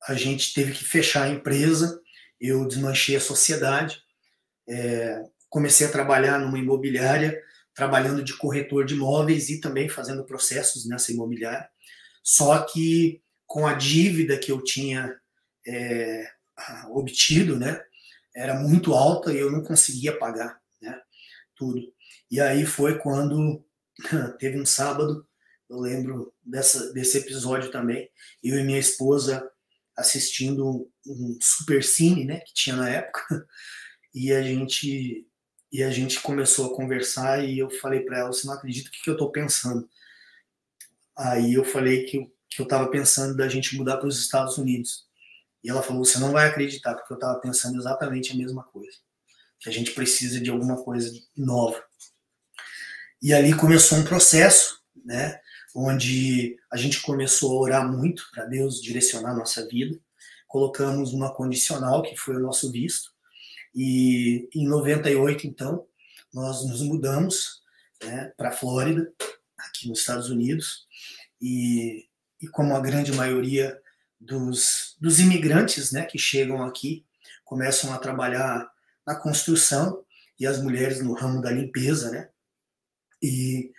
a gente teve que fechar a empresa, eu desmanchei a sociedade, comecei a trabalhar numa imobiliária, trabalhando de corretor de imóveis e também fazendo processos nessa imobiliária, só que com a dívida que eu tinha obtido, né, era muito alta e eu não conseguia pagar, né, tudo. E aí foi quando teve um sábado, eu lembro desse episódio também, eu e minha esposa assistindo um Super Cine, né, que tinha na época, e a gente começou a conversar e eu falei para ela, você não acredita o que eu estou pensando? Aí eu falei que eu estava pensando da gente mudar para os Estados Unidos. E ela falou, você não vai acreditar, porque eu estava pensando exatamente a mesma coisa, que a gente precisa de alguma coisa nova. E ali começou um processo, né, onde a gente começou a orar muito para Deus direcionar a nossa vida, colocamos uma condicional, que foi o nosso visto, e em 98, então, nós nos mudamos, né, para a Flórida, aqui nos Estados Unidos, e como a grande maioria dos imigrantes, né, que chegam aqui, começam a trabalhar na construção, e as mulheres no ramo da limpeza, né, e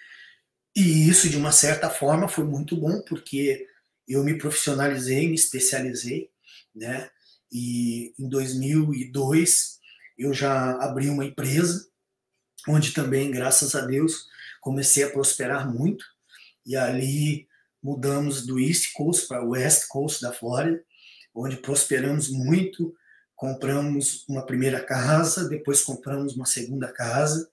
isso, de uma certa forma, foi muito bom, porque eu me profissionalizei, me especializei, né, e em 2002 eu já abri uma empresa, onde também, graças a Deus, comecei a prosperar muito, e ali mudamos do East Coast para o West Coast da Flórida, onde prosperamos muito, compramos uma primeira casa, depois compramos uma segunda casa,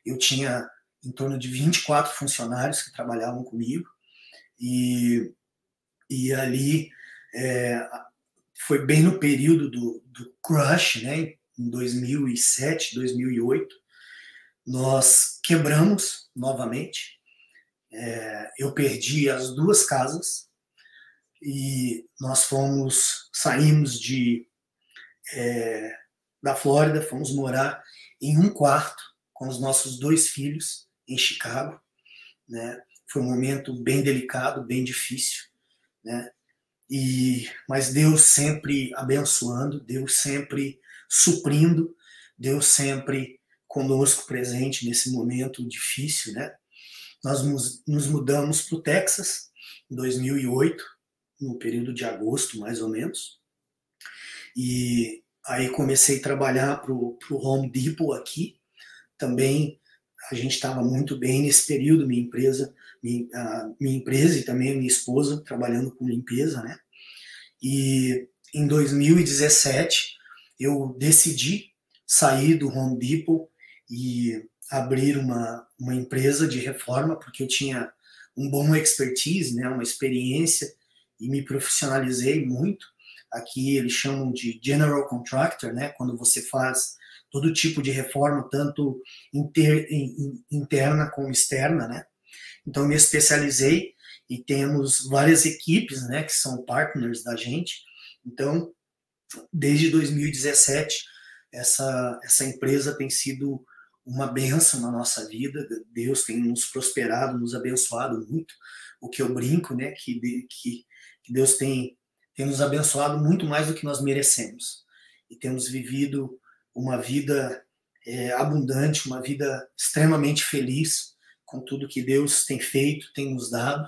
eu tinha em torno de 24 funcionários que trabalhavam comigo, e ali foi bem no período do crush, né, em 2007, 2008, nós quebramos novamente, eu perdi as duas casas, e nós saímos da Flórida, fomos morar em um quarto com os nossos 2 filhos em Chicago, né? Foi um momento bem delicado, bem difícil, né? Mas Deus sempre abençoando, Deus sempre suprindo, Deus sempre conosco presente nesse momento difícil, né? Nós nos mudamos para o Texas em 2008, no período de agosto, mais ou menos, e aí comecei a trabalhar para o Home Depot aqui, também a gente estava muito bem nesse período, minha empresa e também minha esposa trabalhando com limpeza, né? E em 2017 eu decidi sair do Home Depot e abrir uma empresa de reforma, porque eu tinha um bom expertise, né, uma experiência, e me profissionalizei muito. Aqui eles chamam de general contractor, né, quando você faz todo tipo de reforma, tanto interna como externa, né. Então, me especializei e temos várias equipes, né, que são partners da gente. Então, desde 2017, essa empresa tem sido uma bênção na nossa vida. Deus tem nos prosperado, nos abençoado muito. O que eu brinco, né, que Deus tem nos abençoado muito mais do que nós merecemos. E temos vivido uma vida abundante, uma vida extremamente feliz com tudo que Deus tem feito, tem nos dado.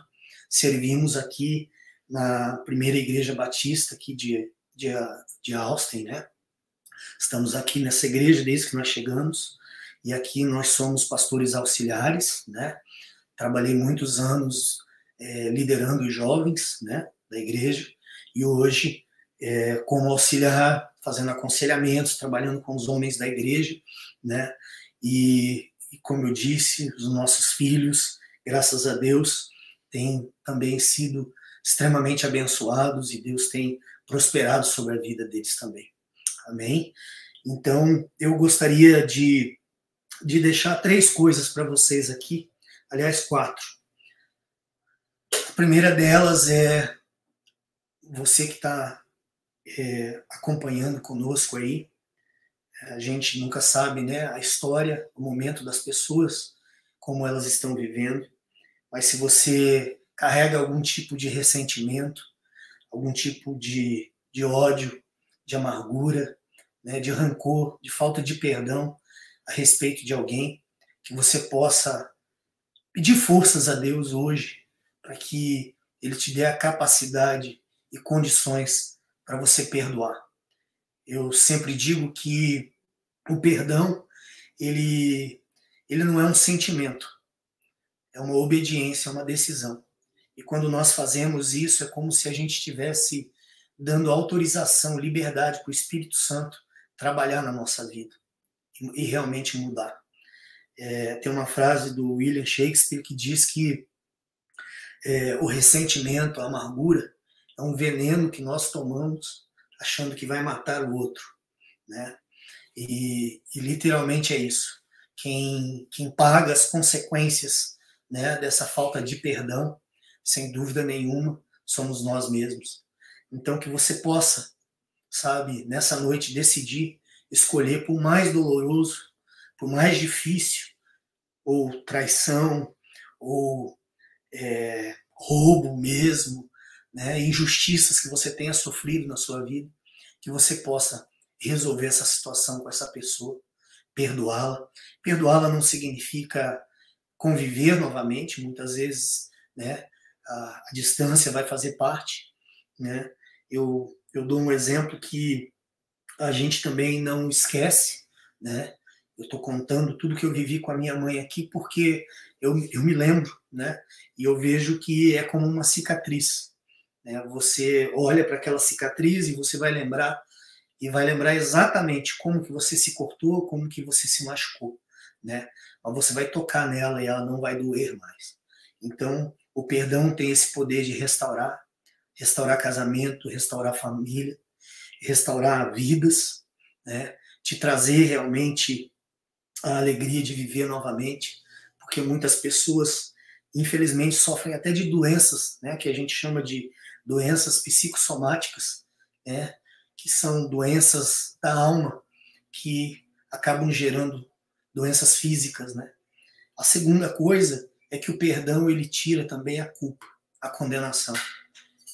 Servimos aqui na primeira igreja batista aqui de Austin, né? Estamos aqui nessa igreja desde que nós chegamos, e aqui nós somos pastores auxiliares, né? Trabalhei muitos anos liderando os jovens, né, da igreja, e hoje como auxiliar, fazendo aconselhamentos, trabalhando com os homens da igreja, né? E como eu disse, os nossos filhos, graças a Deus, têm também sido extremamente abençoados, e Deus tem prosperado sobre a vida deles também. Amém? Então, eu gostaria de deixar 3 coisas para vocês aqui, aliás, 4. A primeira delas é você que está acompanhando conosco aí. A gente nunca sabe, né, a história, o momento das pessoas, como elas estão vivendo, mas se você carrega algum tipo de ressentimento, algum tipo de ódio, de amargura, né, de rancor, de falta de perdão a respeito de alguém, que você possa pedir forças a Deus hoje para que Ele te dê a capacidade e condições para você perdoar. Eu sempre digo que o perdão, ele não é um sentimento, é uma obediência, é uma decisão. E quando nós fazemos isso, é como se a gente estivesse dando autorização, liberdade para o Espírito Santo trabalhar na nossa vida e realmente mudar. Tem uma frase do William Shakespeare que diz que o ressentimento, a amargura, é um veneno que nós tomamos achando que vai matar o outro, né? E literalmente é isso. Quem paga as consequências, né, dessa falta de perdão, sem dúvida nenhuma, somos nós mesmos. Então, que você possa, sabe, nessa noite decidir escolher, por mais doloroso, por mais difícil, ou traição, ou roubo mesmo, né, injustiças que você tenha sofrido na sua vida, que você possa resolver essa situação com essa pessoa, perdoá-la. Perdoá-la não significa conviver novamente, muitas vezes, né, a distância vai fazer parte, né? Eu dou um exemplo que a gente também não esquece, né? Eu estou contando tudo que eu vivi com a minha mãe aqui porque eu me lembro, né? E eu vejo que é como uma cicatriz, né? Você olha para aquela cicatriz e você vai lembrar exatamente como que você se cortou, como que você se machucou, né? Mas você vai tocar nela e ela não vai doer mais. Então, o perdão tem esse poder de restaurar casamento, restaurar família, restaurar vidas, né? Te trazer realmente a alegria de viver novamente, porque muitas pessoas, infelizmente, sofrem até de doenças, né? Que a gente chama de doenças psicossomáticas, né? Que são doenças da alma, que acabam gerando doenças físicas, né? A segunda coisa é que o perdão, ele tira também a culpa, a condenação.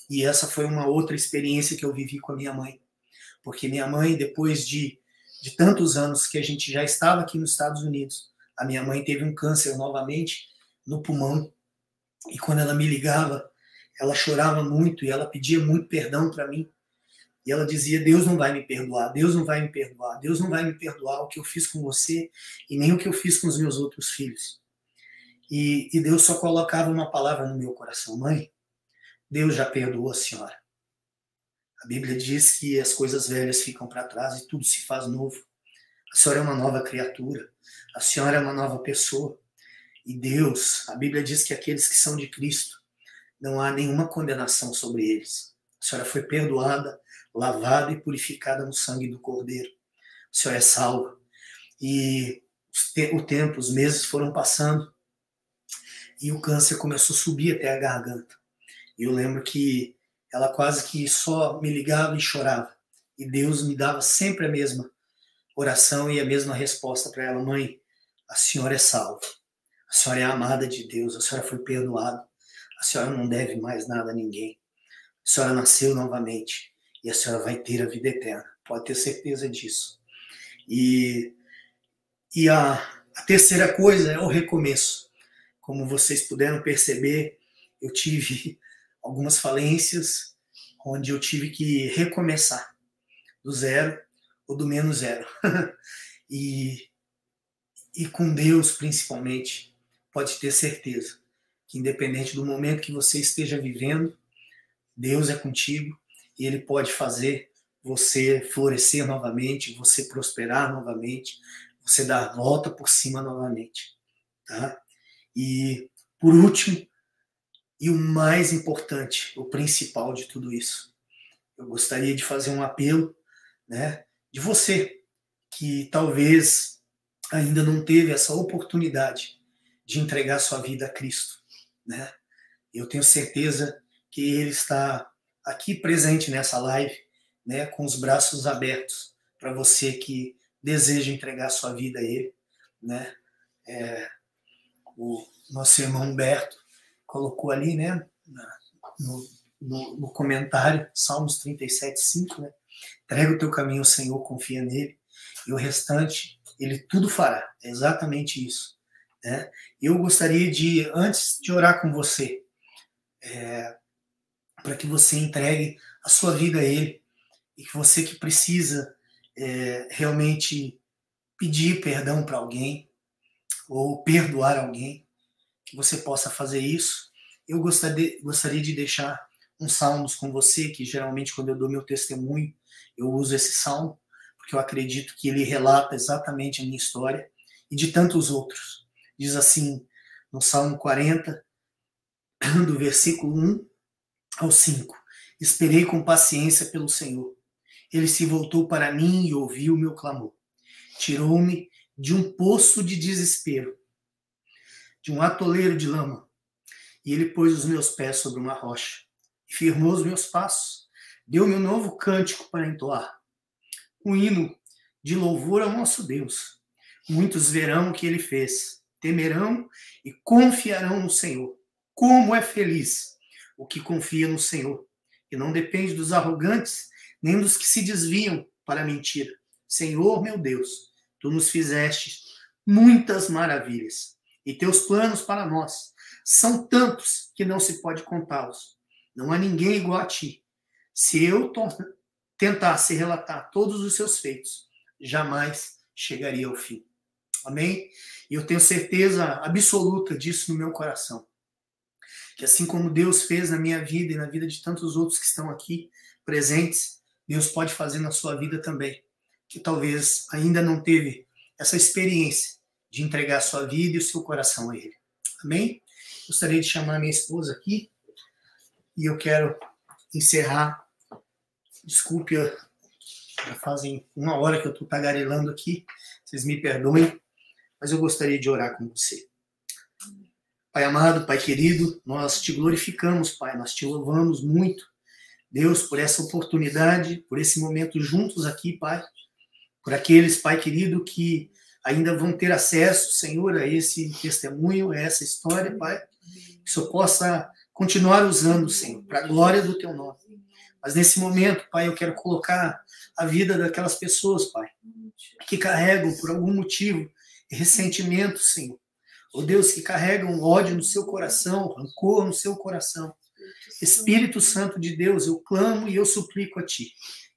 E essa foi uma outra experiência que eu vivi com a minha mãe. Porque minha mãe, depois de tantos anos que a gente já estava aqui nos Estados Unidos, a minha mãe teve um câncer novamente no pulmão. E quando ela me ligava, ela chorava muito e ela pedia muito perdão para mim. E ela dizia, Deus não vai me perdoar, Deus não vai me perdoar, Deus não vai me perdoar o que eu fiz com você e nem o que eu fiz com os meus outros filhos. E Deus só colocava uma palavra no meu coração, mãe, Deus já perdoou a senhora. A Bíblia diz que as coisas velhas ficam para trás e tudo se faz novo. A senhora é uma nova criatura. A senhora é uma nova pessoa. E Deus, a Bíblia diz que aqueles que são de Cristo, não há nenhuma condenação sobre eles. A senhora foi perdoada, lavada e purificada no sangue do Cordeiro. A senhora é salva. E o tempo, os meses foram passando e o câncer começou a subir até a garganta. E eu lembro que ela quase que só me ligava e chorava. E Deus me dava sempre a mesma oração e a mesma resposta para ela: mãe, a senhora é salva. A senhora é amada de Deus, a senhora foi perdoada. A senhora não deve mais nada a ninguém. A senhora nasceu novamente e a senhora vai ter a vida eterna. Pode ter certeza disso. E a terceira coisa é o recomeço. Como vocês puderam perceber, eu tive algumas falências onde eu tive que recomeçar do zero ou do menos zero. E com Deus, principalmente, pode ter certeza que, independente do momento que você esteja vivendo, Deus é contigo e Ele pode fazer você florescer novamente, você prosperar novamente, você dar a volta por cima novamente. Tá? E, por último, e o mais importante, o principal de tudo isso, eu gostaria de fazer um apelo, né, de você que talvez ainda não teve essa oportunidade de entregar sua vida a Cristo, né? Eu tenho certeza que Ele está aqui presente nessa live, né, com os braços abertos para você que deseja entregar sua vida a Ele, né? O nosso irmão Humberto colocou ali, né, no comentário, Salmos 37:5, né? Entrega o teu caminho ao Senhor, confia nele, e o restante, Ele tudo fará. É exatamente isso, né? Eu gostaria de, antes de orar com você, para que você entregue a sua vida a Ele, e que você que precisa realmente pedir perdão para alguém, ou perdoar alguém, que você possa fazer isso. Eu gostaria de deixar uns salmos com você, que geralmente quando eu dou meu testemunho, eu uso esse salmo, porque eu acredito que ele relata exatamente a minha história e de tantos outros. Diz assim, no Salmo 40, do versículo 1 ao 5, esperei com paciência pelo Senhor. Ele se voltou para mim e ouviu o meu clamor. Tirou-me de um poço de desespero, de um atoleiro de lama, e ele pôs os meus pés sobre uma rocha e firmou os meus passos. Deu-me um novo cântico para entoar, um hino de louvor ao nosso Deus. Muitos verão o que ele fez, temerão e confiarão no Senhor. Como é feliz o que confia no Senhor, e não depende dos arrogantes, nem dos que se desviam para a mentira. Senhor, meu Deus, tu nos fizeste muitas maravilhas, e teus planos para nós são tantos que não se pode contá-los. Não há ninguém igual a ti. Se eu tentasse relatar todos os seus feitos, jamais chegaria ao fim. Amém? E eu tenho certeza absoluta disso no meu coração. Que assim como Deus fez na minha vida e na vida de tantos outros que estão aqui presentes, Deus pode fazer na sua vida também. Que talvez ainda não teve essa experiência de entregar a sua vida e o seu coração a Ele. Amém? Gostaria de chamar a minha esposa aqui e eu quero encerrar. Desculpe, já fazem 1 hora que eu estou tagarelando aqui, vocês me perdoem, mas eu gostaria de orar com você. Pai amado, Pai querido, nós te glorificamos, Pai, nós te louvamos muito, Deus, por essa oportunidade, por esse momento juntos aqui, Pai, por aqueles, Pai querido, que ainda vão ter acesso, Senhor, a esse testemunho, a essa história, Pai, que o Senhor possa continuar usando, Senhor, para a glória do Teu nome. Mas nesse momento, Pai, eu quero colocar a vida daquelas pessoas, Pai, que carregam por algum motivo ressentimento, Senhor. Oh Deus, que carregam ódio no seu coração, rancor no seu coração. Espírito Santo de Deus, eu clamo e eu suplico a Ti,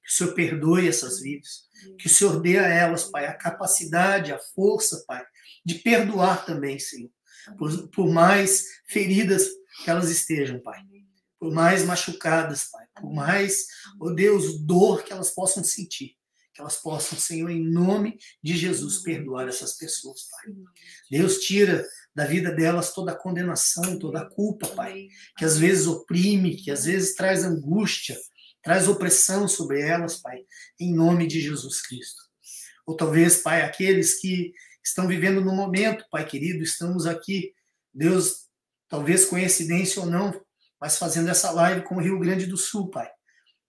que o Senhor perdoe essas vidas, que o Senhor dê a elas, Pai, a capacidade, a força, Pai, de perdoar também, Senhor, por mais feridas que elas estejam, Pai, por mais machucadas, Pai, por mais, ó Deus, dor que elas possam sentir, que elas possam, Senhor, em nome de Jesus, perdoar essas pessoas, Pai. Deus, tira da vida delas toda a condenação, toda a culpa, Pai, que às vezes oprime, que às vezes traz angústia, traz opressão sobre elas, Pai, em nome de Jesus Cristo. Ou talvez, Pai, aqueles que estão vivendo no momento, Pai querido, estamos aqui, Deus, talvez coincidência ou não, mas fazendo essa live com o Rio Grande do Sul, Pai.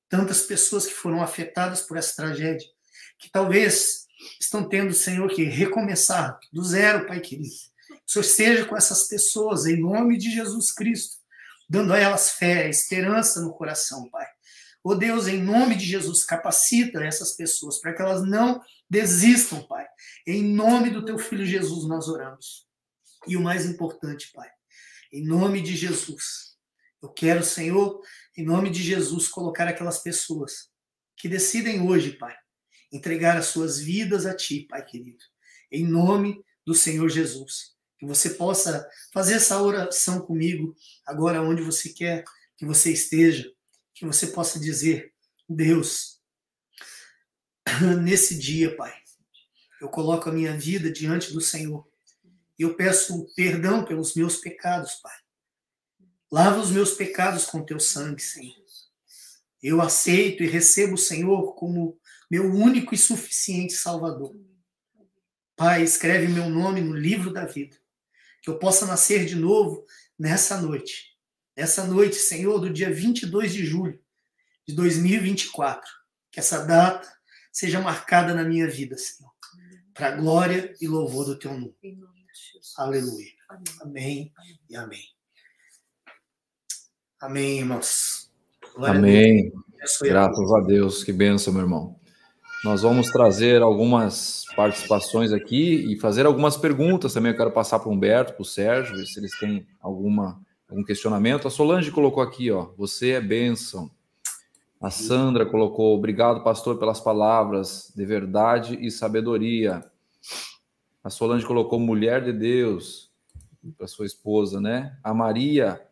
Tantas pessoas que foram afetadas por essa tragédia, que talvez estão tendo, Senhor, que recomeçar do zero, Pai querido. O Senhor esteja com essas pessoas, em nome de Jesus Cristo, dando a elas fé, esperança no coração, Pai. Ó Deus, em nome de Jesus, capacita essas pessoas para que elas não desistam, Pai. Em nome do Teu Filho Jesus nós oramos. E o mais importante, Pai, em nome de Jesus, eu quero, Senhor, em nome de Jesus, colocar aquelas pessoas que decidem hoje, Pai, entregar as suas vidas a Ti, Pai querido. Em nome do Senhor Jesus. Que você possa fazer essa oração comigo, agora onde você quer que você esteja. Que você possa dizer, Deus, nesse dia, Pai, eu coloco a minha vida diante do Senhor. E eu peço perdão pelos meus pecados, Pai. Lava os meus pecados com Teu sangue, Senhor. Eu aceito e recebo o Senhor como meu único e suficiente Salvador. Pai, escreve meu nome no livro da vida. Que eu possa nascer de novo nessa noite. Nessa noite, Senhor, do dia 22 de julho de 2024. Que essa data seja marcada na minha vida, Senhor. Para a glória e louvor do Teu nome. Aleluia. Amém e amém. Amém, irmãos. Glória amém. Graças a Deus. Que bênção, meu irmão. Nós vamos trazer algumas participações aqui e fazer algumas perguntas também. Eu quero passar para o Humberto, para o Sérgio, ver se eles têm algum questionamento. A Solange colocou aqui, ó, você é bênção. A Sandra colocou, obrigado, pastor, pelas palavras de verdade e sabedoria. A Solange colocou, mulher de Deus, para sua esposa, né? A Maria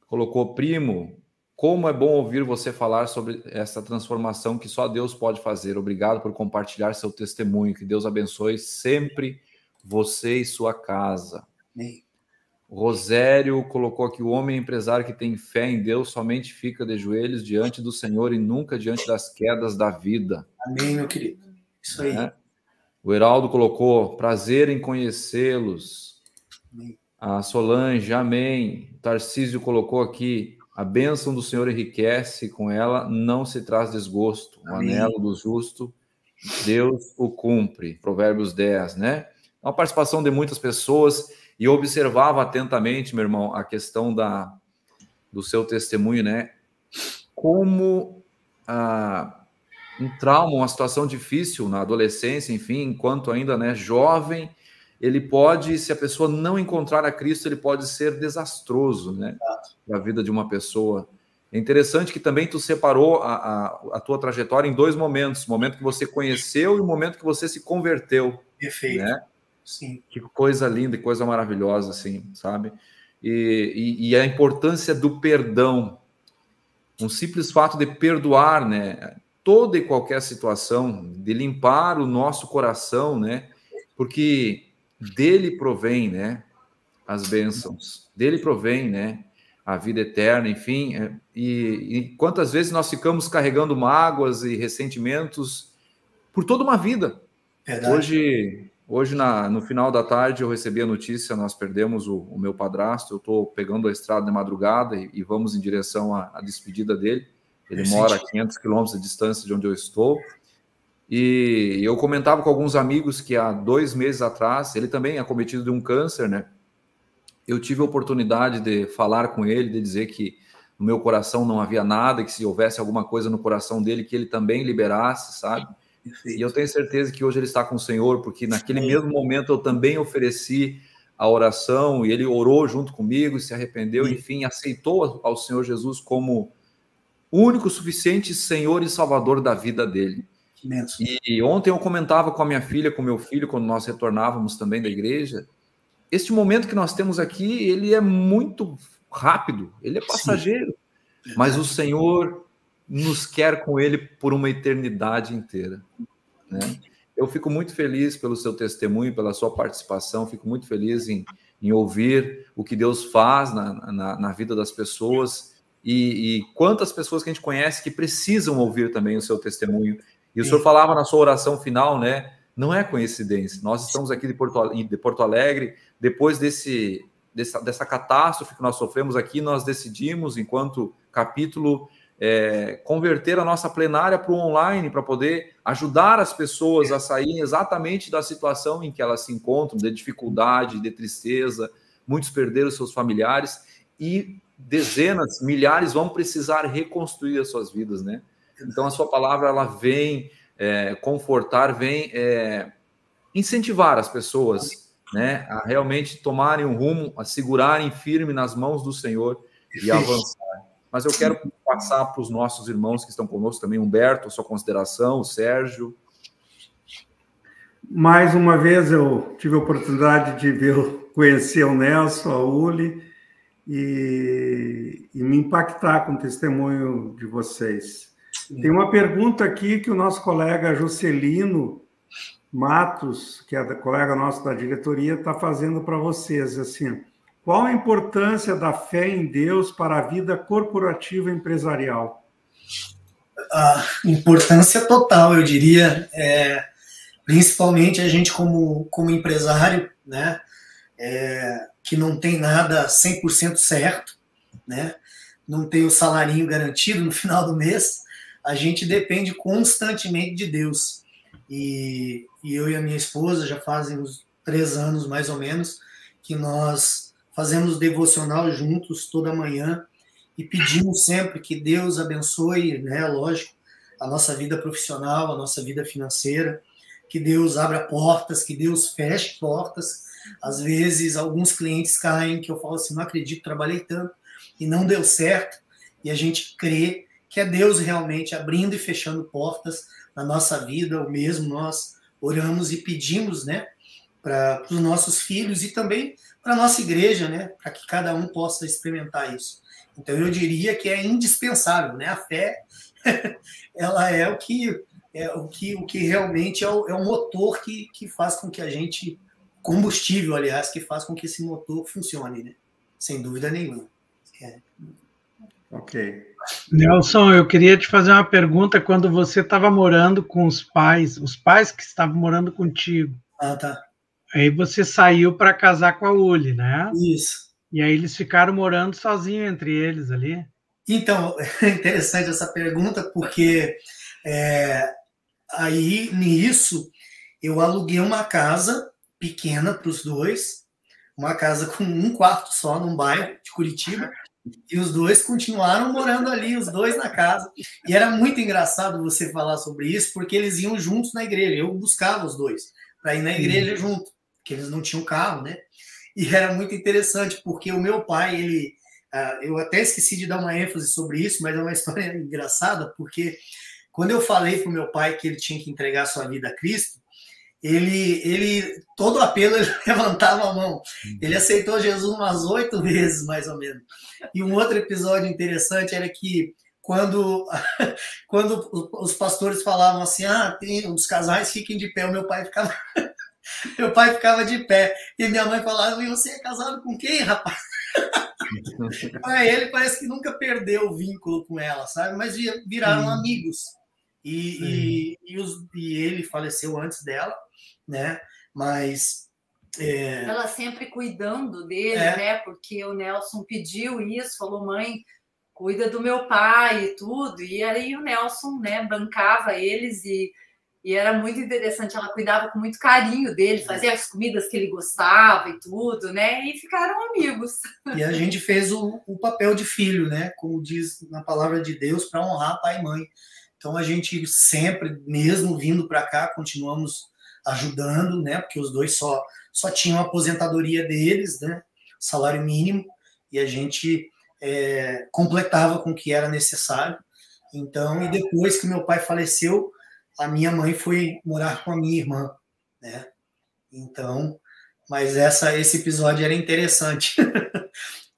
colocou, primo, como é bom ouvir você falar sobre essa transformação que só Deus pode fazer. Obrigado por compartilhar seu testemunho. Que Deus abençoe sempre você e sua casa. Amém. O Rosério colocou aqui, o homem empresário que tem fé em Deus somente fica de joelhos diante do Senhor e nunca diante das quedas da vida. Amém, meu querido. Isso aí. É? O Heraldo colocou, prazer em conhecê-los. A Solange, amém. O Tarcísio colocou aqui, a bênção do Senhor enriquece, com ela não se traz desgosto. O anelo do justo, Deus o cumpre. Provérbios 10, né? Uma participação de muitas pessoas, e eu observava atentamente, meu irmão, a questão do seu testemunho, né? Como um trauma, uma situação difícil na adolescência, enfim, enquanto ainda, né, jovem, ele pode, se a pessoa não encontrar a Cristo, ele pode ser desastroso, né, na vida de uma pessoa. É interessante que também tu separou a tua trajetória em dois momentos, o momento que você conheceu e o momento que você se converteu. Perfeito. Né? Sim. Que coisa linda e coisa maravilhosa, assim, sabe? E a importância do perdão, um simples fato de perdoar, né, toda e qualquer situação, de limpar o nosso coração, né, porque dele provém, né, as bênçãos, dele provém, né, a vida eterna, enfim, e quantas vezes nós ficamos carregando mágoas e ressentimentos por toda uma vida. Verdade. Hoje no final da tarde, eu recebi a notícia, nós perdemos o meu padrasto, eu estou pegando a estrada de madrugada e vamos em direção à despedida dele. Ele mora a 500 quilômetros de distância de onde eu estou. E eu comentava com alguns amigos que há 2 meses atrás, ele também é acometido de um câncer, né? Eu tive a oportunidade de falar com ele, de dizer que no meu coração não havia nada, que se houvesse alguma coisa no coração dele, que ele também liberasse, sabe? Perfeito. E eu tenho certeza que hoje ele está com o Senhor, porque naquele mesmo momento eu também ofereci a oração, e ele orou junto comigo, se arrependeu, enfim, aceitou ao Senhor Jesus como o único, suficiente Senhor e Salvador da vida dele. E ontem eu comentava com a minha filha, com o meu filho, quando nós retornávamos também da igreja, este momento que nós temos aqui, ele é muito rápido, ele é passageiro, mas o Senhor nos quer com Ele por uma eternidade inteira, né? Eu fico muito feliz pelo seu testemunho, pela sua participação, fico muito feliz em ouvir o que Deus faz na vida das pessoas e quantas pessoas que a gente conhece que precisam ouvir também o seu testemunho. E o senhor falava na sua oração final, né? Não é coincidência. Nós estamos aqui de Porto Alegre, depois dessa catástrofe que nós sofremos aqui, nós decidimos, enquanto capítulo, converter a nossa plenária para o online, para poder ajudar as pessoas a saírem exatamente da situação em que elas se encontram, de dificuldade, de tristeza. Muitos perderam seus familiares e dezenas, milhares vão precisar reconstruir as suas vidas, né? Então, a sua palavra, ela vem confortar, vem incentivar as pessoas, né, a realmente tomarem um rumo, a segurarem firme nas mãos do Senhor e avançar. Mas eu quero passar para os nossos irmãos que estão conosco também, Humberto, a sua consideração, o Sérgio. Mais uma vez eu tive a oportunidade de conhecer o Nelson, a Uli, e me impactar com o testemunho de vocês. Tem uma pergunta aqui que o nosso colega Juscelino Matos, que é colega nosso da diretoria, está fazendo para vocês, assim, qual a importância da fé em Deus para a vida corporativa empresarial? A importância total, eu diria, principalmente a gente como empresário, né, que não tem nada 100% certo, né, não tem o salarinho garantido no final do mês, a gente depende constantemente de Deus. E eu e a minha esposa já fazem uns 3 anos, mais ou menos, que nós fazemos devocional juntos toda manhã e pedimos sempre que Deus abençoe, né, lógico, a nossa vida profissional, a nossa vida financeira, que Deus abra portas, que Deus feche portas. Às vezes, alguns clientes caem que eu falo assim, não acredito, trabalhei tanto e não deu certo, e a gente crê que é Deus realmente abrindo e fechando portas na nossa vida. O mesmo nós oramos e pedimos, né, para os nossos filhos e também para a nossa igreja, né, para que cada um possa experimentar isso. Então, eu diria que é indispensável, né, a fé, ela é o que realmente é o motor que faz com que a gente, combustível, aliás, que faz com que esse motor funcione, né, sem dúvida nenhuma. Ok. Nelson, eu queria te fazer uma pergunta. Quando você estava morando com os pais que estavam morando contigo. Ah, tá. Aí você saiu para casar com a Uli, né? Isso. E aí eles ficaram morando sozinhos entre eles ali. Então, é interessante essa pergunta, porque aí, nisso, eu aluguei uma casa pequena para os dois, uma casa com 1 quarto só, num bairro de Curitiba, e os dois continuaram morando ali, os dois na casa. E era muito engraçado você falar sobre isso, porque eles iam juntos na igreja. Eu buscava os dois para ir na igreja junto, porque eles não tinham carro, né? E era muito interessante, porque o meu pai, eu até esqueci de dar uma ênfase sobre isso, mas é uma história engraçada, porque quando eu falei para o meu pai que ele tinha que entregar sua vida a Cristo, ele todo apelo, ele levantava a mão. Ele aceitou Jesus umas 8 vezes, mais ou menos. E um outro episódio interessante era que quando os pastores falavam assim, os casais fiquem de pé, o meu pai ficava de pé. E minha mãe falava, e você é casado com quem, rapaz? Ele parece que nunca perdeu o vínculo com ela, sabe? Mas viraram amigos. E ele faleceu antes dela, né? Mas ela sempre cuidando dele, né? Porque o Nelson pediu isso, falou, mãe, cuida do meu pai e tudo. E aí o Nelson, né, bancava eles e era muito interessante. Ela cuidava com muito carinho dele, fazia as comidas que ele gostava e tudo, né? E ficaram amigos. E a gente fez o papel de filho, né? Como diz na palavra de Deus, para honrar pai e mãe. Então, a gente sempre, mesmo vindo para cá, continuamos ajudando, né? Porque os dois só tinham a aposentadoria deles, né? Salário mínimo, e a gente completava com o que era necessário. Então, e depois que meu pai faleceu, a minha mãe foi morar com a minha irmã, né? Então, mas esse episódio era interessante,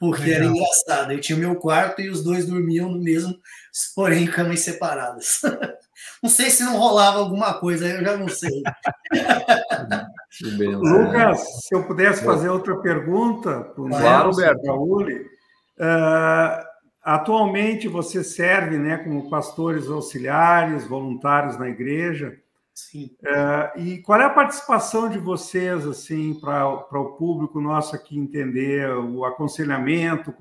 porque era engraçado. Eu tinha o meu quarto e os dois dormiam no mesmo, porém, camas separadas. Não sei se não rolava alguma coisa, eu já não sei. Lucas, se eu pudesse fazer outra pergunta para o Claro, Nelson, para o Uli. Atualmente você serve, né, como pastores auxiliares, voluntários na igreja. Sim. E qual é a participação de vocês, assim, para o público nosso aqui entender o aconselhamento?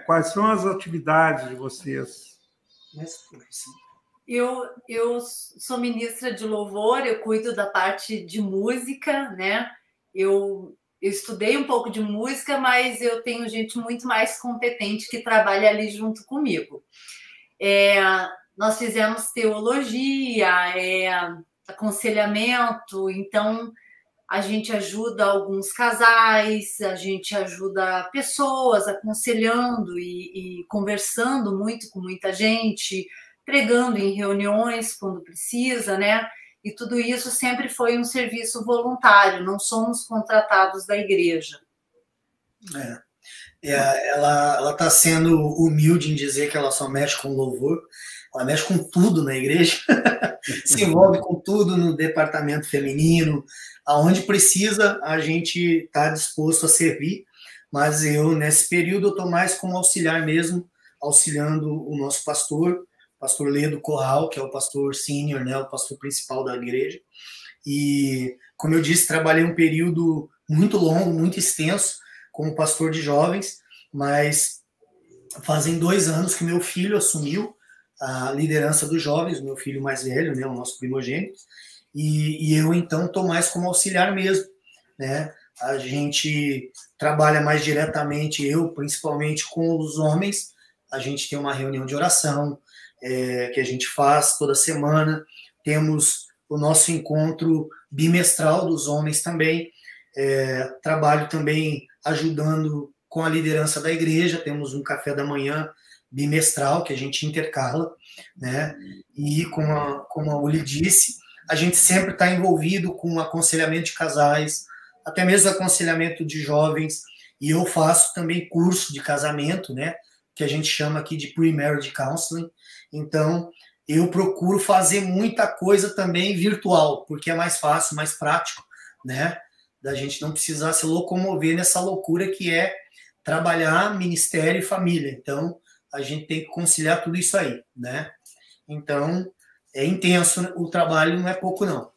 Quais são as atividades de vocês? Eu sou ministra de louvor, eu cuido da parte de música, né? Eu estudei um pouco de música, mas eu tenho gente muito mais competente que trabalha ali junto comigo. Nós fizemos teologia, aconselhamento, então a gente ajuda alguns casais, a gente ajuda pessoas aconselhando e conversando muito com muita gente, pregando em reuniões quando precisa, né? E tudo isso sempre foi um serviço voluntário, não somos contratados da igreja. Ela está sendo humilde em dizer que ela só mexe com louvor, ela mexe com tudo na igreja, se envolve com tudo no departamento feminino, aonde precisa a gente está disposto a servir, mas eu, nesse período, eu estou mais como auxiliar mesmo, auxiliando o nosso pastor Ledo Corral, que é o pastor sênior, né, o pastor principal da igreja. E, como eu disse, trabalhei um período muito longo, muito extenso, como pastor de jovens, mas fazem 2 anos que meu filho assumiu a liderança dos jovens, meu filho mais velho, né, o nosso primogênito, e eu, então, estou mais como auxiliar mesmo, né? A gente trabalha mais diretamente, eu, principalmente, com os homens. A gente tem uma reunião de oração, que a gente faz toda semana. Temos o nosso encontro bimestral dos homens também. Trabalho também ajudando com a liderança da igreja. Temos um café da manhã bimestral que a gente intercala, né? E como a Uli disse, a gente sempre está envolvido com aconselhamento de casais, até mesmo aconselhamento de jovens, e eu faço também curso de casamento, né? Que a gente chama aqui de pre-marriage counseling. Então, eu procuro fazer muita coisa também virtual, porque é mais fácil, mais prático, né? Da gente não precisar se locomover nessa loucura que é trabalhar ministério e família. Então, a gente tem que conciliar tudo isso aí, né? Então, é intenso, né? O trabalho não é pouco, não.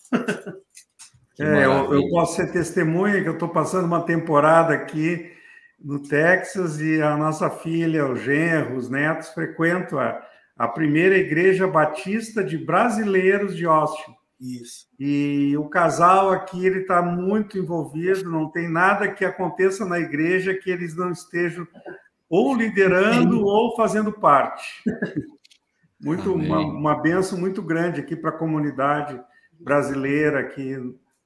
Eu posso ser testemunha que eu estou passando uma temporada aqui no Texas e a nossa filha, o genro, os netos frequentam a primeira igreja batista de brasileiros de Austin. Isso. E o casal aqui, ele está muito envolvido, não tem nada que aconteça na igreja que eles não estejam ou liderando ou fazendo parte. Uma bênção muito grande aqui para a comunidade brasileira aqui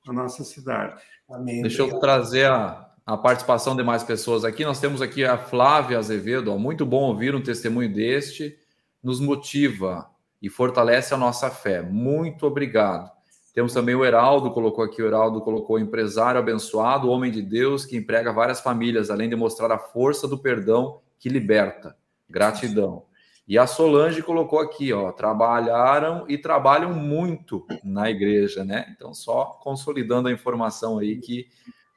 na nossa cidade. Amém. Deixa eu trazer a participação de mais pessoas aqui. Nós temos aqui a Flávia Azevedo. Muito bom ouvir um testemunho deste. Nos motiva e fortalece a nossa fé. Muito obrigado. Temos também o Heraldo, colocou empresário abençoado, homem de Deus, que emprega várias famílias, além de mostrar a força do perdão que liberta. Gratidão. E a Solange colocou aqui, trabalharam e trabalham muito na igreja, né? Então, só consolidando a informação aí que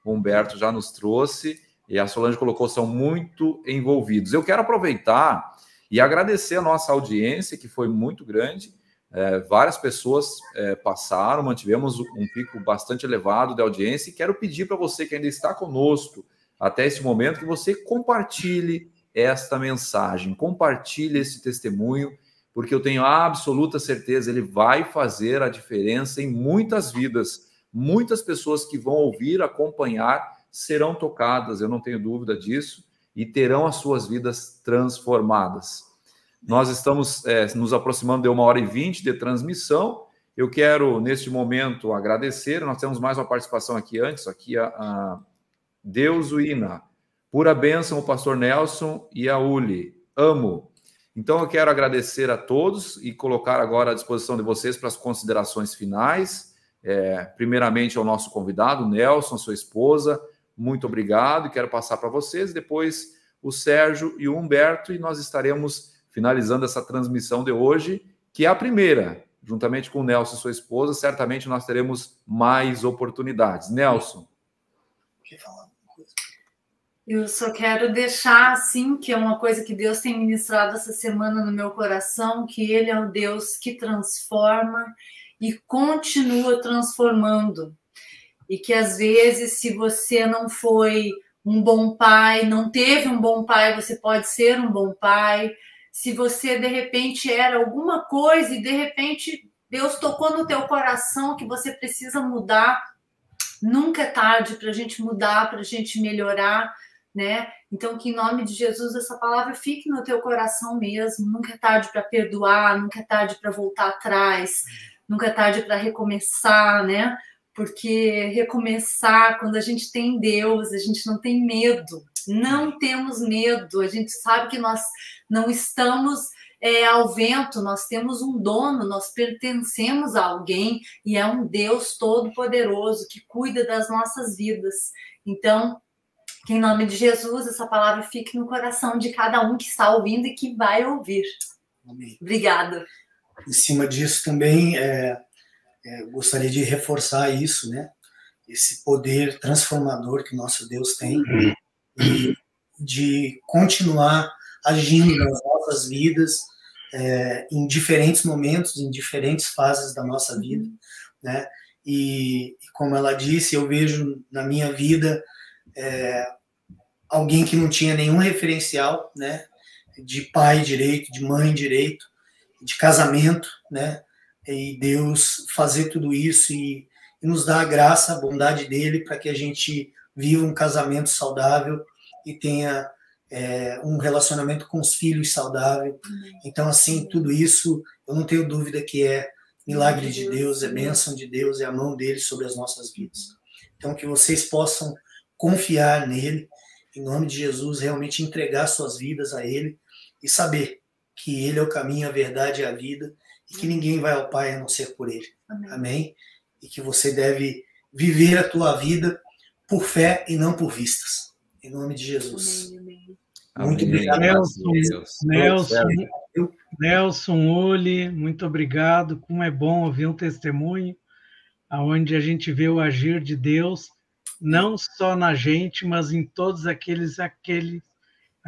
o Humberto já nos trouxe, e a Solange colocou, são muito envolvidos. Eu quero aproveitar e agradecer a nossa audiência, que foi muito grande. Várias pessoas passaram, mantivemos um pico bastante elevado de audiência, e quero pedir para você que ainda está conosco até esse momento, que você compartilhe esta mensagem, compartilhe esse testemunho, porque eu tenho absoluta certeza, ele vai fazer a diferença em muitas vidas. Muitas pessoas que vão ouvir, acompanhar, serão tocadas, eu não tenho dúvida disso, e terão as suas vidas transformadas. Nós estamos nos aproximando de 1h20 de transmissão. Eu quero, neste momento, agradecer. Nós temos mais uma participação aqui antes, aqui a Deusuína. Pura bênção, o pastor Nelson e a Uli. Amo. Então, eu quero agradecer a todos e colocar agora à disposição de vocês para as considerações finais. Primeiramente, ao nosso convidado, Nelson, sua esposa. muito obrigado, e quero passar para vocês, depois o Sérgio e o Humberto, e nós estaremos finalizando essa transmissão de hoje, que é a primeira, juntamente com o Nelson e sua esposa. Certamente nós teremos mais oportunidades. Nelson. Eu só quero deixar, assim, que é uma coisa que Deus tem ministrado essa semana no meu coração, que Ele é o Deus que transforma e continua transformando. E que, às vezes, se você não foi um bom pai, não teve um bom pai, você pode ser um bom pai. Se você, de repente, era alguma coisa e, de repente, Deus tocou no teu coração que você precisa mudar, nunca é tarde para a gente mudar, para a gente melhorar, né? Então, que em nome de Jesus essa palavra fique no teu coração mesmo. Nunca é tarde para perdoar, nunca é tarde para voltar atrás, nunca é tarde para recomeçar, né? Porque recomeçar, quando a gente tem Deus, a gente não tem medo, não temos medo, a gente sabe que nós não estamos ao vento, nós temos um dono, nós pertencemos a alguém, e é um Deus todo-poderoso que cuida das nossas vidas. Então, que em nome de Jesus, essa palavra fique no coração de cada um que está ouvindo e que vai ouvir. Amém. Obrigada. Em cima disso também, gostaria de reforçar isso, né? Esse poder transformador que nosso Deus tem, e de continuar agindo nas nossas vidas, em diferentes momentos, em diferentes fases da nossa vida, né? E como ela disse, eu vejo na minha vida alguém que não tinha nenhum referencial, né, de pai direito, de mãe direito, de casamento, né, e Deus fazer tudo isso e nos dar a graça, a bondade dele para que a gente viva um casamento saudável e tenha um relacionamento com os filhos saudável. Então, assim, tudo isso, eu não tenho dúvida que é milagre de Deus, é bênção de Deus, é a mão dele sobre as nossas vidas. Então, que vocês possam confiar nele, em nome de Jesus, realmente entregar suas vidas a ele e saber que ele é o caminho, a verdade e a vida, e que ninguém vai ao Pai a não ser por ele. Amém? Amém? E que você deve viver a tua vida por fé e não por vistas. Em nome de Jesus. Amém. Muito Amém. obrigado. Nelson, Uli, muito obrigado. Como é bom ouvir um testemunho onde a gente vê o agir de Deus, não só na gente, mas em todos aqueles a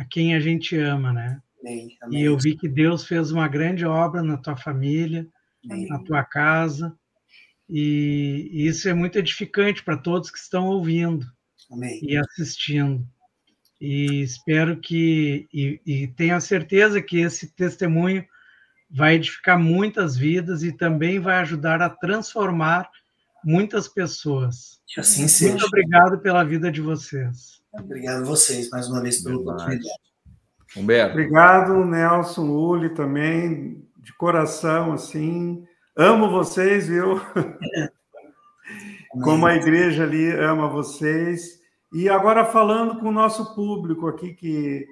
quem a gente ama, né? Amém. E eu vi que Deus fez uma grande obra na tua família, na tua casa, e isso é muito edificante para todos que estão ouvindo. Amém. E assistindo. E espero que, e tenho a certeza que esse testemunho vai edificar muitas vidas e também vai ajudar a transformar muitas pessoas. Que assim seja. Muito obrigado pela vida de vocês. Obrigado a vocês, mais uma vez, pela oportunidade. Humberto. Obrigado, Nelson, Uli, também, de coração, assim. Amo vocês, viu? Como a igreja ali ama vocês. E agora, falando com o nosso público aqui que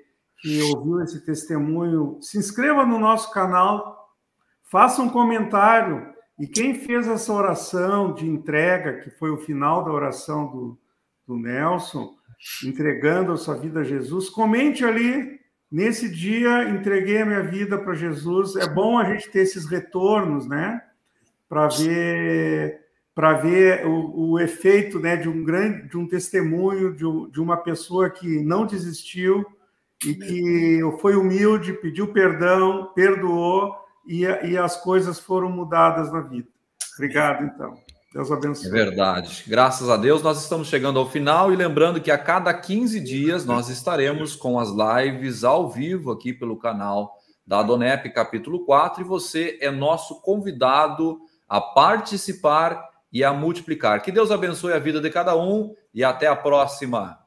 ouviu esse testemunho, se inscreva no nosso canal, faça um comentário. E quem fez essa oração de entrega, que foi o final da oração do Nelson, entregando a sua vida a Jesus, comente ali, nesse dia, entreguei a minha vida para Jesus. É bom a gente ter esses retornos, né? Para ver o efeito, né, de um testemunho de uma pessoa que não desistiu e que foi humilde, pediu perdão, perdoou e as coisas foram mudadas na vida. Obrigado, então. Deus abençoe. É verdade. Graças a Deus, nós estamos chegando ao final, e lembrando que a cada 15 dias nós estaremos com as lives ao vivo aqui pelo canal da Adonep, capítulo 4, e você é nosso convidado a participar e a multiplicar. Que Deus abençoe a vida de cada um e até a próxima.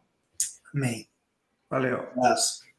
Amém. Valeu. Um abraço.